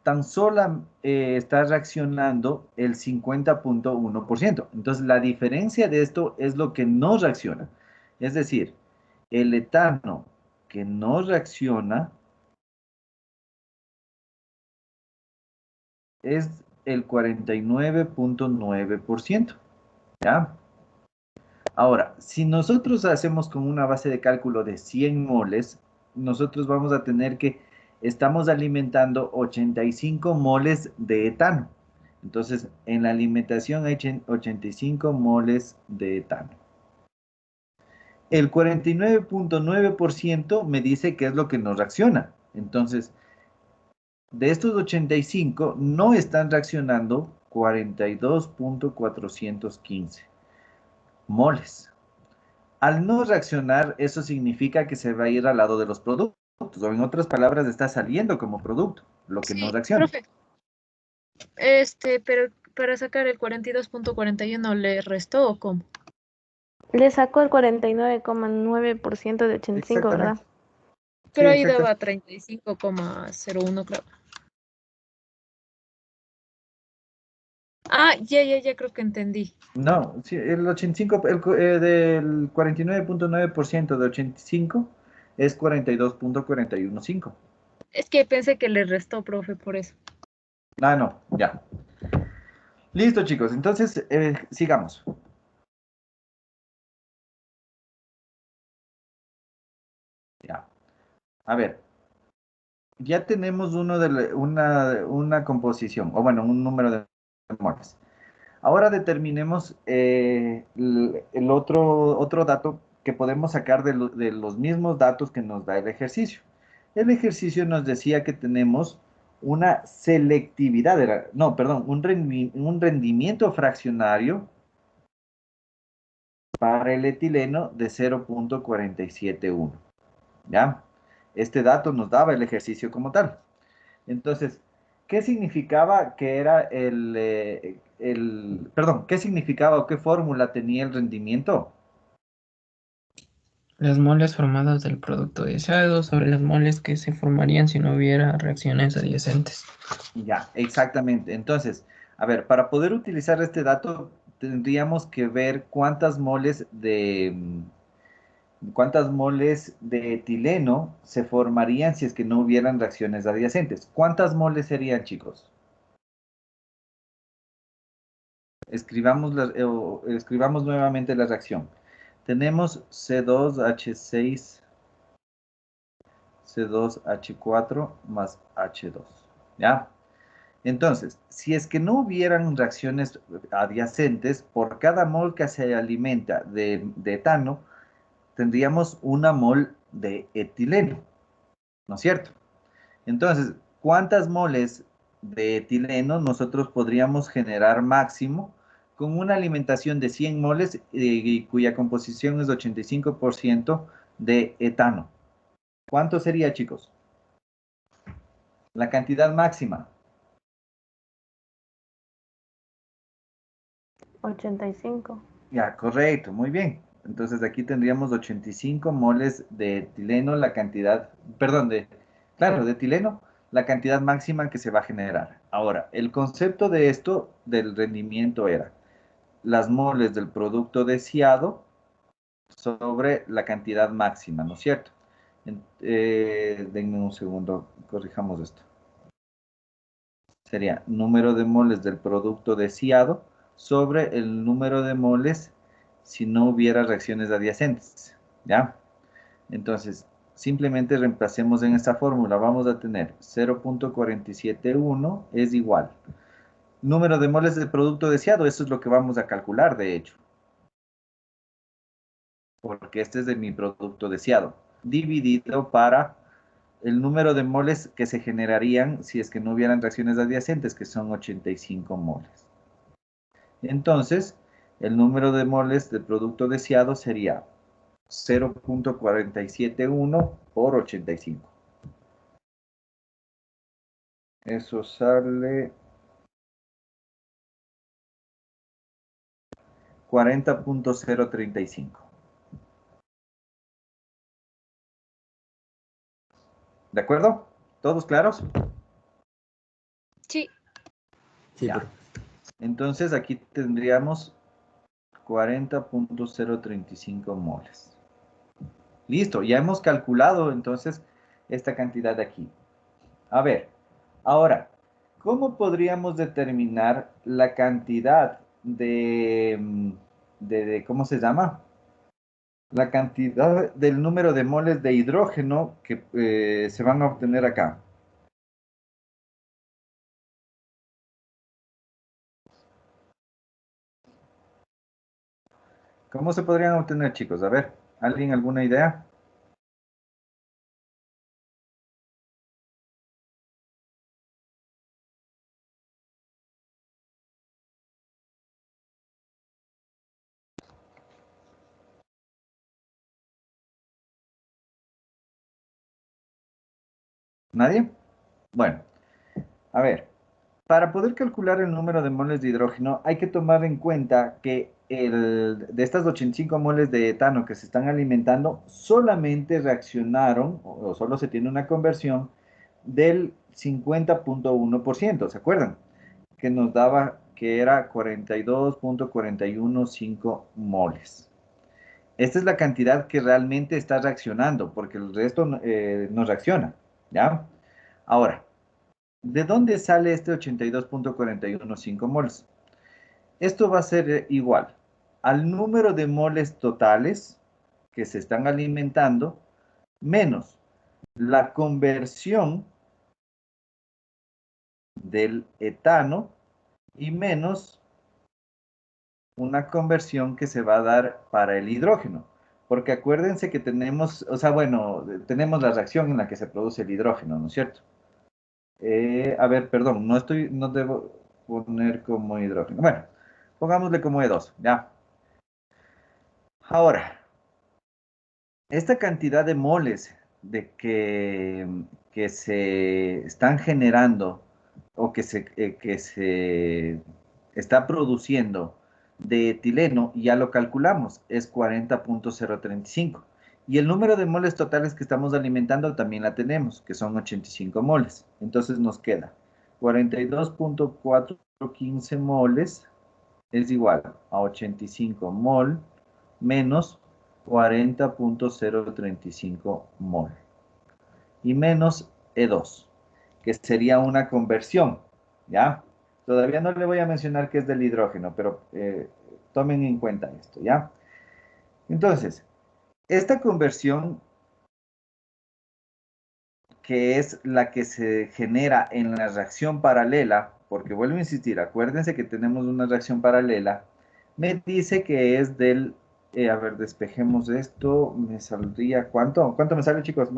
tan solo está reaccionando el 50.1%. Entonces, la diferencia de esto es lo que no reacciona. Es decir, el etano que no reacciona es el 49.9%. ¿Ya? Ahora, si nosotros hacemos con una base de cálculo de 100 moles, nosotros vamos a tener que estamos alimentando 85 moles de etano. Entonces, en la alimentación hay 85 moles de etano. El 49.9% me dice que es lo que nos reacciona. Entonces, de estos 85, no están reaccionando 42.415 moles. Al no reaccionar, eso significa que se va a ir al lado de los productos, o en otras palabras, está saliendo como producto, lo que no Sí, reacciona. profe. Pero para sacar el 42.41 le restó o cómo? Le sacó el 49,9% de 85, ¿verdad? Exactamente. Sí, Pero ahí exactamente. daba 35,01, creo. Ah, ya creo que entendí. No, sí, el 85, del 49.9% de 85 es 42.415. Es que pensé que le restó, profe, por eso. Ah, no, ya. Listo, chicos. Entonces, sigamos. Ya. A ver, ya tenemos una composición, o bueno, un número de moles. Ahora determinemos el otro dato que podemos sacar de los mismos datos que nos da el ejercicio. El ejercicio nos decía que tenemos una selectividad, no, perdón, un rendimiento fraccionario para el etileno de 0.471. ¿Ya? Este dato nos daba el ejercicio como tal. Entonces, ¿qué significaba que era perdón, qué significaba o qué fórmula tenía el rendimiento? Las moles formadas del producto deseado sobre las moles que se formarían si no hubiera reacciones adyacentes. Ya, exactamente. Entonces, a ver, para poder utilizar este dato, tendríamos que ver cuántas moles de etileno se formarían si es que no hubieran reacciones adyacentes. ¿Cuántas moles serían, chicos? Escribamos nuevamente la reacción. Tenemos C2H6, C2H4 más H2. ¿Ya? Entonces, si es que no hubieran reacciones adyacentes, por cada mol que se alimenta de etano, tendríamos una mol de etileno, ¿no es cierto? Entonces, ¿cuántas moles de etileno nosotros podríamos generar máximo con una alimentación de 100 moles y cuya composición es de 85% de etano. ¿Cuánto sería, chicos? La cantidad máxima. 85. Ya, correcto, muy bien. Entonces aquí tendríamos 85 moles de etileno, la cantidad, perdón, claro, de etileno, la cantidad máxima que se va a generar. Ahora, el concepto de esto, del rendimiento, era las moles del producto deseado sobre la cantidad máxima, ¿no es cierto? Denme un segundo, corrijamos esto. Sería número de moles del producto deseado sobre el número de moles si no hubiera reacciones adyacentes, ¿ya? Entonces, simplemente reemplacemos en esta fórmula. Vamos a tener 0.471 es igual. Número de moles del producto deseado, eso es lo que vamos a calcular, de hecho. Porque este es de mi producto deseado. Dividido para el número de moles que se generarían si es que no hubieran reacciones adyacentes, que son 85 moles. Entonces, el número de moles del producto deseado sería 0.471 por 85. Eso sale 40.035. ¿De acuerdo? ¿Todos claros? Sí. Sí, Ya. Entonces aquí tendríamos 40.035 moles. Listo, ya hemos calculado entonces esta cantidad de aquí. A ver, ahora, ¿cómo podríamos determinar la cantidad ¿cómo se llama? La cantidad del número de moles de hidrógeno que se van a obtener acá. ¿Cómo se podrían obtener, chicos? A ver, ¿alguien alguna idea? ¿Nadie? Bueno, a ver, para poder calcular el número de moles de hidrógeno hay que tomar en cuenta que de estas 85 moles de etano que se están alimentando, solamente reaccionaron, o solo se tiene una conversión del 50.1%, ¿se acuerdan? Que nos daba que era 42.415 moles. Esta es la cantidad que realmente está reaccionando, porque el resto no reacciona, ¿ya? Ahora, ¿de dónde sale este 82.415 moles? Esto va a ser igual al número de moles totales que se están alimentando menos la conversión del etano y menos una conversión que se va a dar para el hidrógeno. Porque acuérdense que tenemos, o sea, bueno, tenemos la reacción en la que se produce el hidrógeno, ¿no es cierto? A ver, perdón, no debo poner como hidrógeno. Bueno, pongámosle como E2, ya. Ahora, esta cantidad de moles que se están generando o que se está produciendo de etileno, ya lo calculamos, es 40.035. Y el número de moles totales que estamos alimentando también la tenemos, que son 85 moles. Entonces nos queda 42.415 moles es igual a 85 mol menos 40.035 mol. Y menos E2, que sería una conversión, ¿ya? Todavía no le voy a mencionar que es del hidrógeno, pero tomen en cuenta esto, ¿ya? Entonces, esta conversión, que es la que se genera en la reacción paralela, porque vuelvo a insistir, acuérdense que tenemos una reacción paralela, me dice que es del, a ver, despejemos esto, me saldría, ¿cuánto me sale, chicos?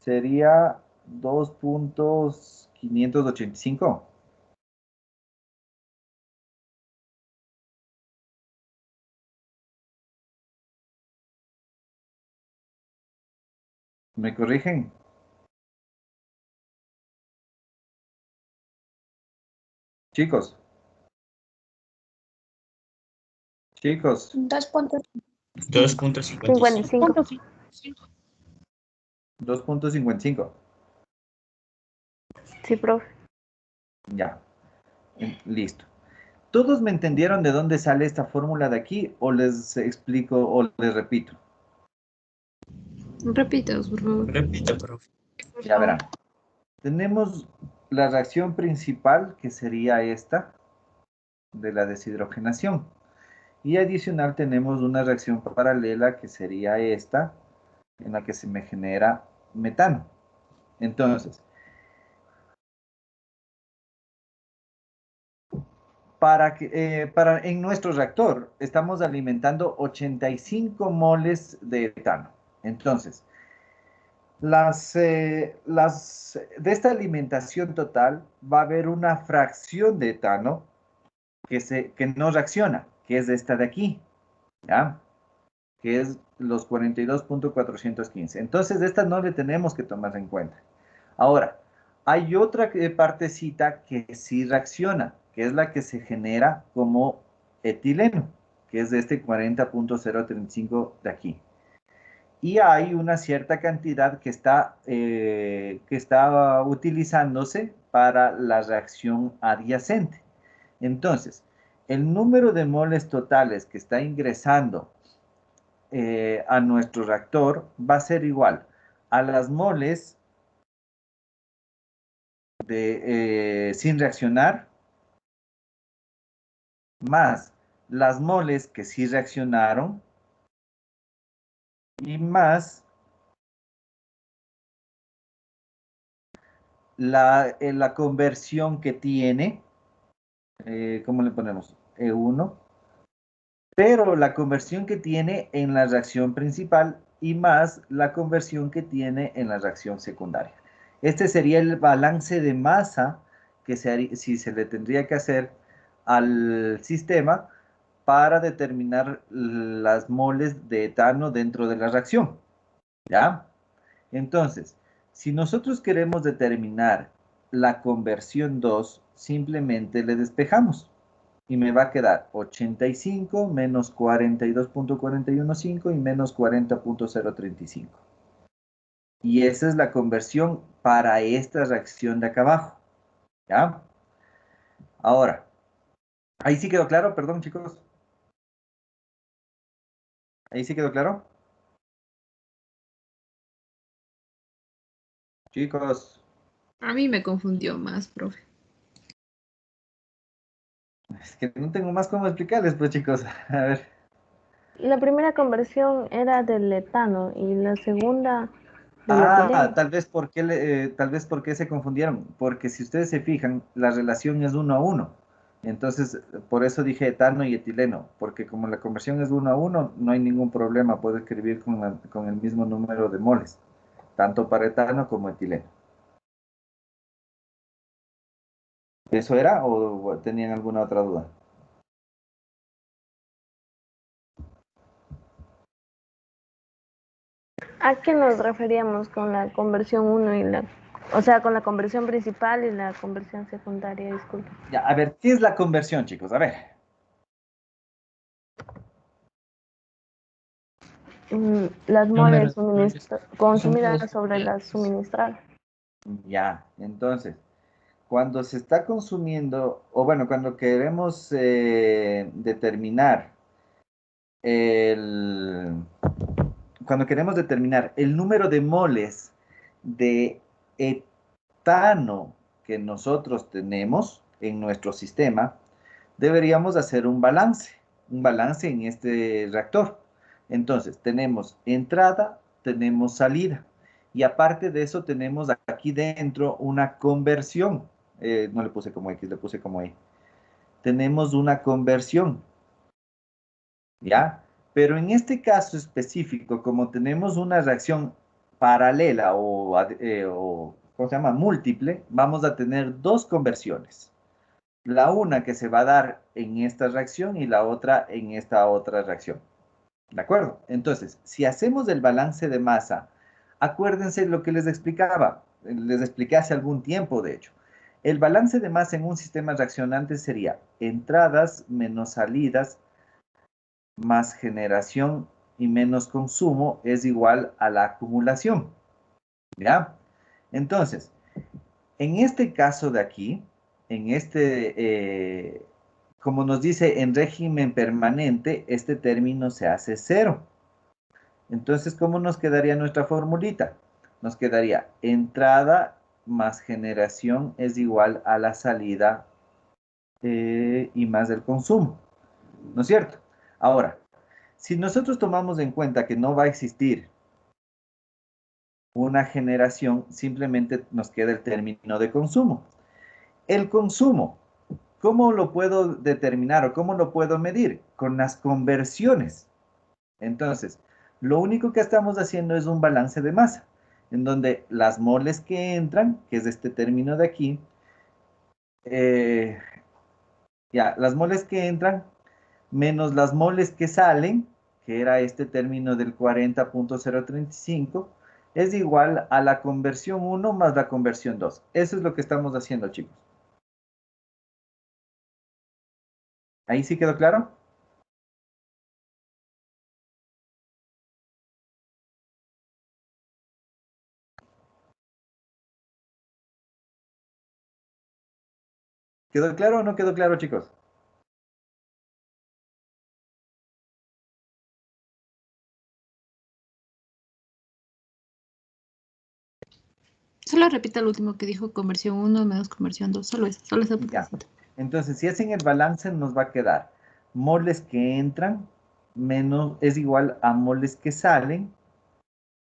Sería 2.585. ¿Me corrigen? Chicos. Chicos. 2.55. 55. 2.55. Sí, profe. Ya. Listo. ¿Todos me entendieron de dónde sale esta fórmula de aquí? ¿O les explico o les repito? Repita, por favor. Repita, profe. Ya verán. Tenemos la reacción principal, que sería esta, de la deshidrogenación. Y adicional tenemos una reacción paralela, que sería esta, en la que se me genera metano. Entonces, en nuestro reactor estamos alimentando 85 moles de etano. Entonces, de esta alimentación total va a haber una fracción de etano que no reacciona, que es esta de aquí, ¿ya? Que es los 42.415. Entonces, de esta no le tenemos que tomar en cuenta. Ahora, hay otra partecita que sí reacciona, que es la que se genera como etileno, que es de este 40.035 de aquí. Y hay una cierta cantidad que está utilizándose para la reacción adyacente. Entonces, el número de moles totales que está ingresando a nuestro reactor va a ser igual a las moles sin reaccionar más las moles que sí reaccionaron y más la conversión que tiene, ¿cómo le ponemos? E1, pero la conversión que tiene en la reacción principal y más la conversión que tiene en la reacción secundaria. Este sería el balance de masa que si se le tendría que hacer al sistema para determinar las moles de etano dentro de la reacción. ¿Ya? Entonces, si nosotros queremos determinar la conversión 2, simplemente le despejamos. Y me va a quedar 85 menos 42.415 y menos 40.035. Y esa es la conversión para esta reacción de acá abajo. ¿Ya? Ahora, ahí sí quedó claro, perdón chicos. Ahí sí quedó claro. Chicos, A mí me confundió más, profe. es que no tengo más cómo explicarles, pues chicos. A ver. La primera conversión era del etano y la segunda del etileno. Tal vez porque se confundieron, porque si ustedes se fijan, la relación es 1 a 1. Entonces, por eso dije etano y etileno, porque como la conversión es 1 a 1, no hay ningún problema, puedo escribir con el mismo número de moles, tanto para etano como etileno. ¿Eso era o tenían alguna otra duda? ¿A qué nos referíamos con la conversión 1 y o sea, con la conversión principal y la conversión secundaria? Disculpe. Ya, a ver, ¿qué es la conversión, chicos? A ver. Las moles Números. consumidas sobre las suministradas. Ya, entonces, cuando se está consumiendo, o bueno, cuando queremos determinar el, cuando queremos determinar el número de moles de etano que nosotros tenemos en nuestro sistema, deberíamos hacer un balance en este reactor. Entonces, tenemos entrada, tenemos salida. Y aparte de eso, tenemos aquí dentro una conversión. No le puse como X, le puse como Y. Tenemos una conversión. ¿Ya? Pero en este caso específico, como tenemos una reacción paralela o ¿cómo se llama? Múltiple, vamos a tener dos conversiones. La una que se va a dar en esta reacción y la otra en esta otra reacción. ¿De acuerdo? Entonces, si hacemos el balance de masa Acuérdense lo que les explicaba, les expliqué hace algún tiempo, de hecho. El balance de masa en un sistema reaccionante sería entradas menos salidas más generación y menos consumo es igual a la acumulación. ¿Ya? Entonces, en este caso de aquí, en como nos dice en régimen permanente, este término se hace cero. Entonces, ¿cómo nos quedaría nuestra formulita? Nos quedaría entrada más generación es igual a la salida y más el consumo, ¿no es cierto? Ahora, si nosotros tomamos en cuenta que no va a existir una generación, simplemente nos queda el término de consumo. El consumo, ¿cómo lo puedo determinar o cómo lo puedo medir? Con las conversiones. Entonces, lo único que estamos haciendo es un balance de masa, en donde las moles que entran, que es este término de aquí, las moles que entran menos las moles que salen, que era este término del 40.035, es igual a la conversión 1 más la conversión 2. Eso es lo que estamos haciendo, chicos. ¿Ahí sí quedó claro? ¿Quedó claro o no quedó claro, chicos? Solo repita lo último que dijo, conversión 1 menos conversión 2. Solo esa Ya. partecita. Entonces, si hacen el balance, nos va a quedar moles que entran menos es igual a moles que salen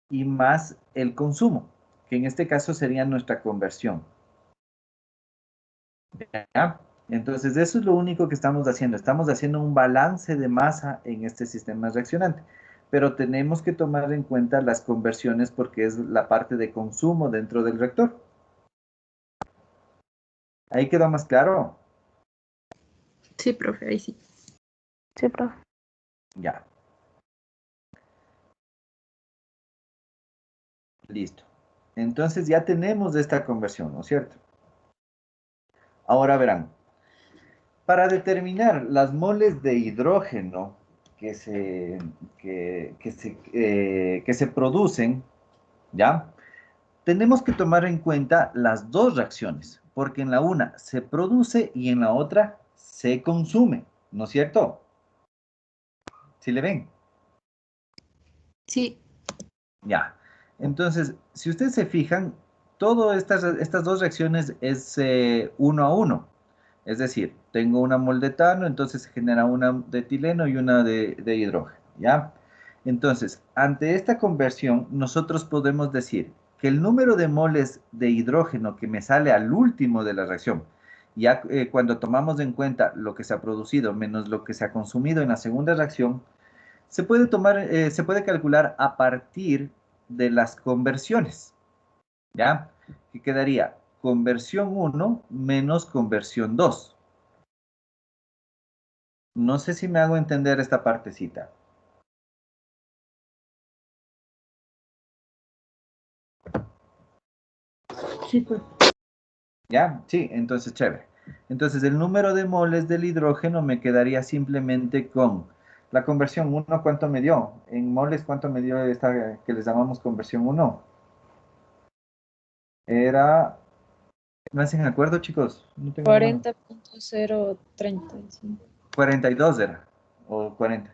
y más el consumo, que en este caso sería nuestra conversión. ¿Ya? Entonces, eso es lo único que estamos haciendo. Estamos haciendo un balance de masa en este sistema reaccionante. Pero tenemos que tomar en cuenta las conversiones porque es la parte de consumo dentro del reactor. ¿Ahí quedó más claro? Sí, profe, ahí sí. Sí, profe. Ya. Listo. Entonces ya tenemos esta conversión, ¿no es cierto? Ahora verán, para determinar las moles de hidrógeno que se producen, ¿ya? Tenemos que tomar en cuenta las dos reacciones, porque en la una se produce y en la otra se consume, ¿no es cierto? ¿Sí le ven? Sí. Ya. Entonces, si ustedes se fijan, todas estas dos reacciones es uno a uno. Es decir, tengo una mol de etano, entonces se genera una de etileno y una de hidrógeno, ¿ya? Entonces, ante esta conversión, nosotros podemos decir que el número de moles de hidrógeno que me sale al último de la reacción, ya cuando tomamos en cuenta lo que se ha producido menos lo que se ha consumido en la segunda reacción, se puede calcular a partir de las conversiones, ¿ya? Que quedaría conversión 1 menos conversión 2. No sé si me hago entender esta partecita. Sí, pues. ¿Ya? Sí, entonces chévere. Entonces el número de moles del hidrógeno me quedaría simplemente con la conversión 1, ¿cuánto me dio? En moles, ¿cuánto me dio esta que les llamamos conversión 1? Era, ¿me hacen acuerdo, chicos? No tengo la mano. 40.035. 42 era, o 40.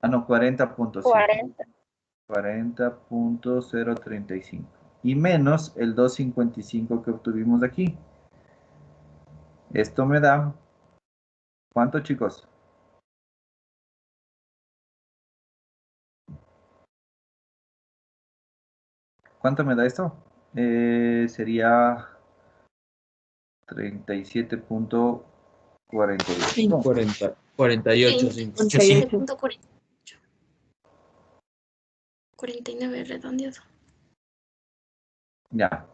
Ah, no, 40.5. 40. 40.035. Y menos el 255 que obtuvimos aquí. Esto me da, ¿cuánto, chicos? ¿Cuánto me da esto? Sería 37.48. 48, 48.48. 49 redondeado. Ya.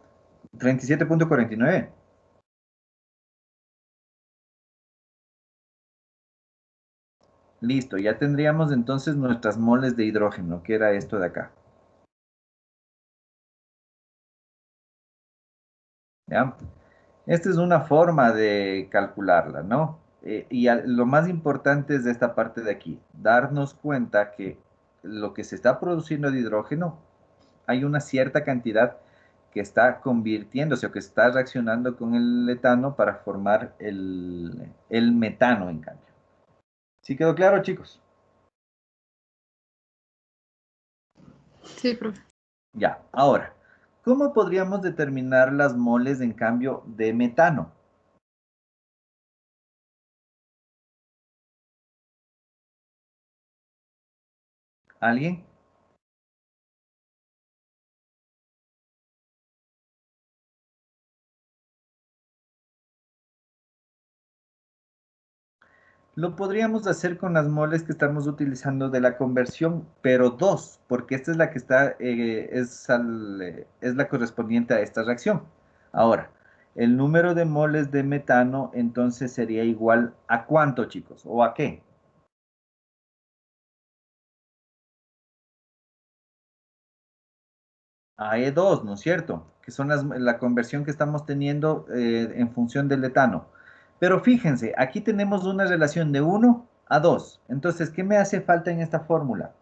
37.49. Listo, ya tendríamos entonces nuestras moles de hidrógeno, que era esto de acá. ¿Ya? Esta es una forma de calcularla, ¿no? Lo más importante es de esta parte de aquí, darnos cuenta que lo que se está produciendo de hidrógeno, hay una cierta cantidad que está convirtiéndose o que está reaccionando con el etano para formar el metano, en cambio. ¿Sí quedó claro, chicos? Sí, profe. Ya, ahora, ¿cómo podríamos determinar las moles, en cambio, de metano? ¿Alguien? Lo podríamos hacer con las moles que estamos utilizando de la conversión, pero dos, porque esta es la que está, es la correspondiente a esta reacción. Ahora, el número de moles de metano entonces sería igual a ¿cuánto, chicos? ¿O a qué? A E2, ¿no es cierto? Que son la conversión que estamos teniendo en función del etano. Pero fíjense, aquí tenemos una relación de 1 a 2. Entonces, ¿qué me hace falta en esta fórmula?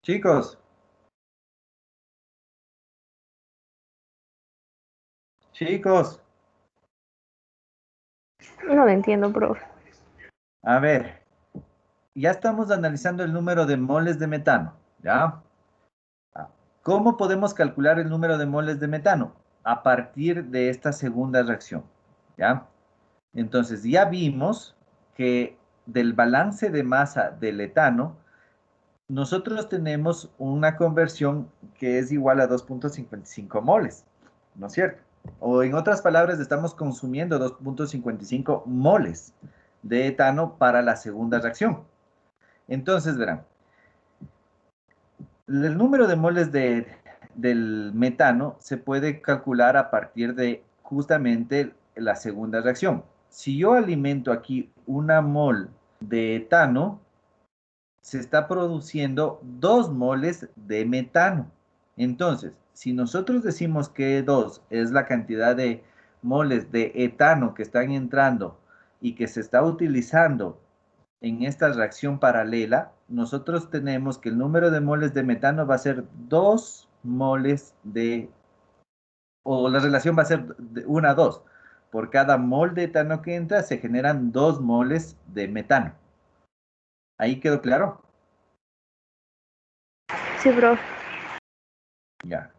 Chicos, chicos, No lo entiendo, profe. a ver, ya estamos analizando el número de moles de metano, ¿ya? Ah, ¿cómo podemos calcular el número de moles de metano? A partir de esta segunda reacción, ¿ya? Entonces, ya vimos que del balance de masa del etano, nosotros tenemos una conversión que es igual a 2,55 moles, ¿no es cierto? O en otras palabras, estamos consumiendo 2,55 moles de etano para la segunda reacción. Entonces, verán, el número de moles del metano se puede calcular a partir de justamente la segunda reacción. Si yo alimento aquí una mol de etano, se está produciendo 2 moles de metano. Entonces, si nosotros decimos que 2 es la cantidad de moles de etano que están entrando y que se está utilizando en esta reacción paralela, nosotros tenemos que el número de moles de metano va a ser 2 moles o la relación va a ser de 1 a 2. Por cada mol de etano que entra, se generan 2 moles de metano. ¿Ahí quedó claro? Sí, profe. Ya.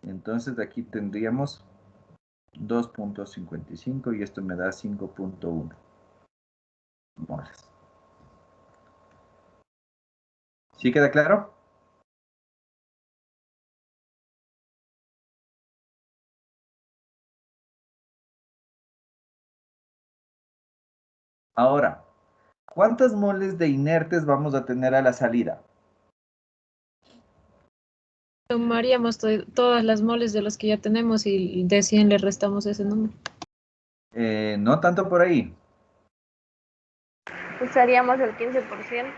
Entonces aquí tendríamos 2,55 y esto me da 5,1 moles. ¿Sí queda claro? Ahora, ¿cuántas moles de inertes vamos a tener a la salida? Tomaríamos todas las moles de las que ya tenemos y de 100 le restamos ese número. No tanto por ahí. Usaríamos el 15%.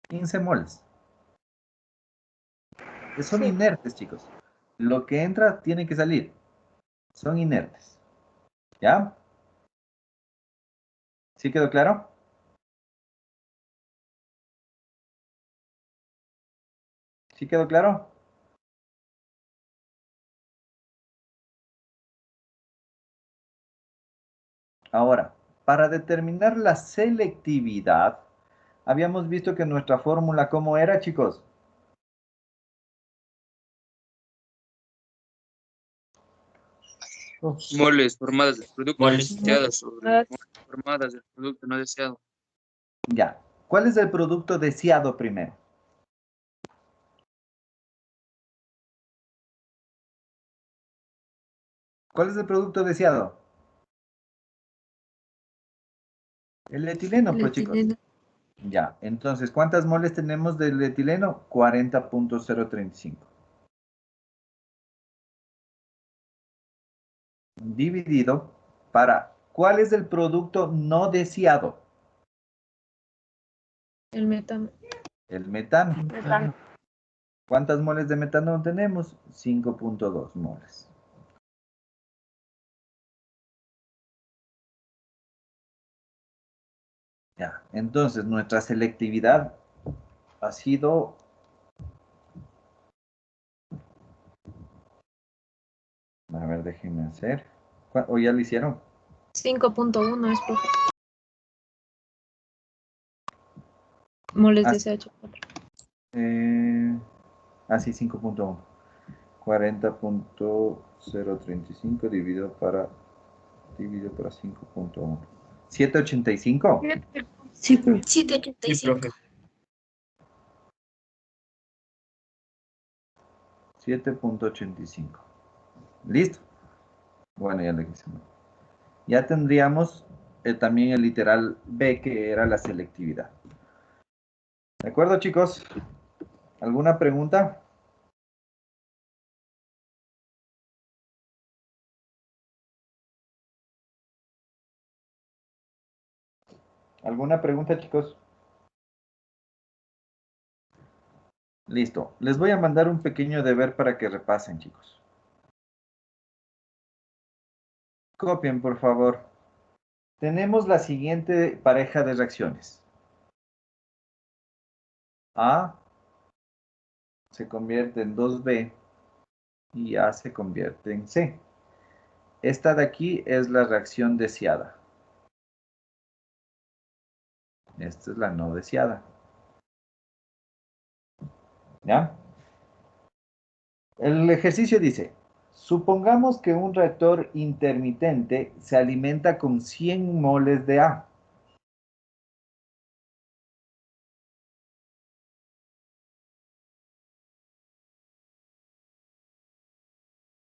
15 moles. Son Sí. inertes, chicos. Lo que entra tiene que salir. Son inertes. ¿Ya? ¿Sí quedó claro? ¿Sí quedó claro? Ahora, para determinar la selectividad, habíamos visto que nuestra fórmula, ¿cómo era, chicos? Moles formadas del producto Moles. deseado sobre moles formadas del producto no deseado. Ya. ¿Cuál es el producto deseado primero? ¿Cuál es el producto deseado? El etileno, El pues, chicos. etileno. Ya. Entonces, ¿cuántas moles tenemos del etileno? 40,035. Dividido para, ¿cuál es el producto no deseado? El metano. El metano. Metano. ¿Cuántas moles de metano tenemos? 5.2 moles. Ya, entonces nuestra selectividad ha sido... A ver, déjenme hacer. ¿O ya lo hicieron? 5.1 es, profe. Moles de CH4. Sí, 5.1. 40.035 dividido para 5.1. 785. Sí, profe. Sí, 785. profe. 7.85. ¿Listo? Bueno, ya lo hicimos. Ya tendríamos también el literal B, que era la selectividad. ¿De acuerdo, chicos? ¿Alguna pregunta? ¿Alguna pregunta, chicos? Listo. Les voy a mandar un pequeño deber para que repasen, chicos. Copien, por favor. Tenemos la siguiente pareja de reacciones. A se convierte en 2B y A se convierte en C. Esta de aquí es la reacción deseada. Esta es la no deseada. ¿Ya? El ejercicio dice, supongamos que un reactor intermitente se alimenta con 100 moles de A.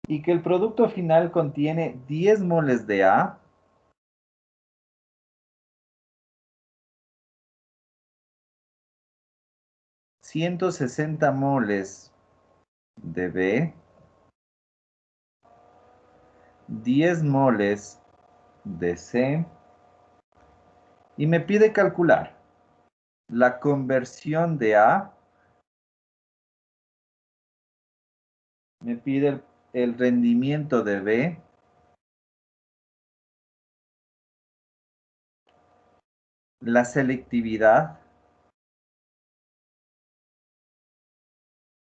Y que el producto final contiene 10 moles de A, ...160 moles de B, 10 moles de C, y me pide calcular la conversión de A, me pide el rendimiento de B, la selectividad,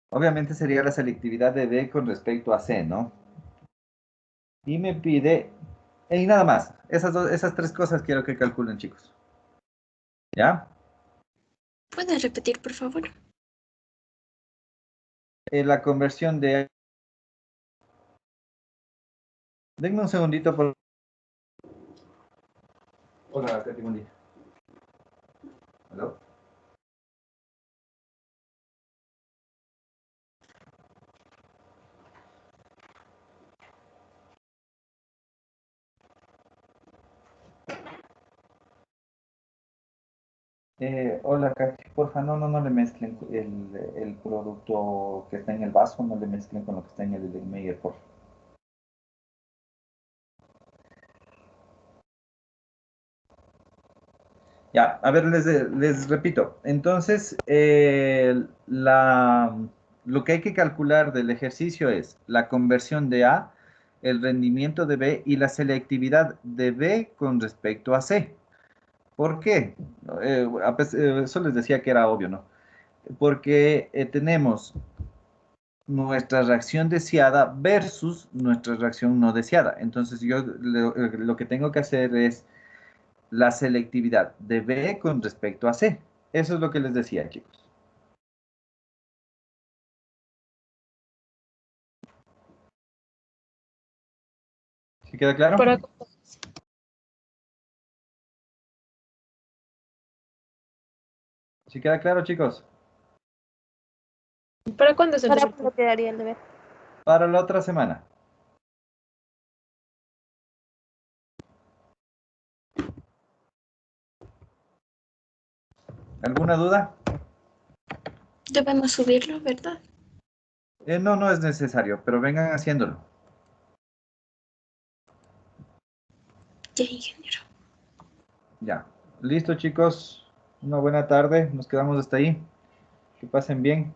obviamente sería la selectividad de B con respecto a C, ¿no? Y me pide, y nada más, esas tres cosas quiero que calculen, chicos. ¿Ya? ¿Puedes repetir, por favor? La conversión de... Denme un segundito por... Hola, Katy, buen día. ¿Aló? Hola, Katy, porfa, no le mezclen el producto que está en el vaso, no le mezclen con lo que está en el Meyer, porfa. Ya, a ver, les repito. Entonces, lo que hay que calcular del ejercicio es la conversión de A, el rendimiento de B y la selectividad de B con respecto a C. ¿Por qué? Eso les decía que era obvio, ¿no? Porque tenemos nuestra reacción deseada versus nuestra reacción no deseada. Entonces, yo lo que tengo que hacer es la selectividad de B con respecto a C. Eso es lo que les decía, chicos. ¿Sí queda claro? ¿Para, ¿Sí queda claro, chicos? ¿para cuándo es el ¿Para deber? cuándo quedaría el deber? Para la otra semana. ¿Alguna duda? Debemos subirlo, ¿verdad? No es necesario, pero vengan haciéndolo. Ya, ingeniero. Ya. ¿Listo, chicos? Una buena tarde, nos quedamos hasta ahí. Que pasen bien.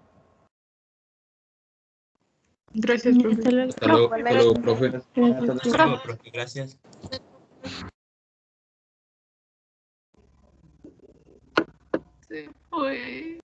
Gracias, profe. Hasta luego, profe. Hasta luego. Hasta luego, profe. Gracias. Uy.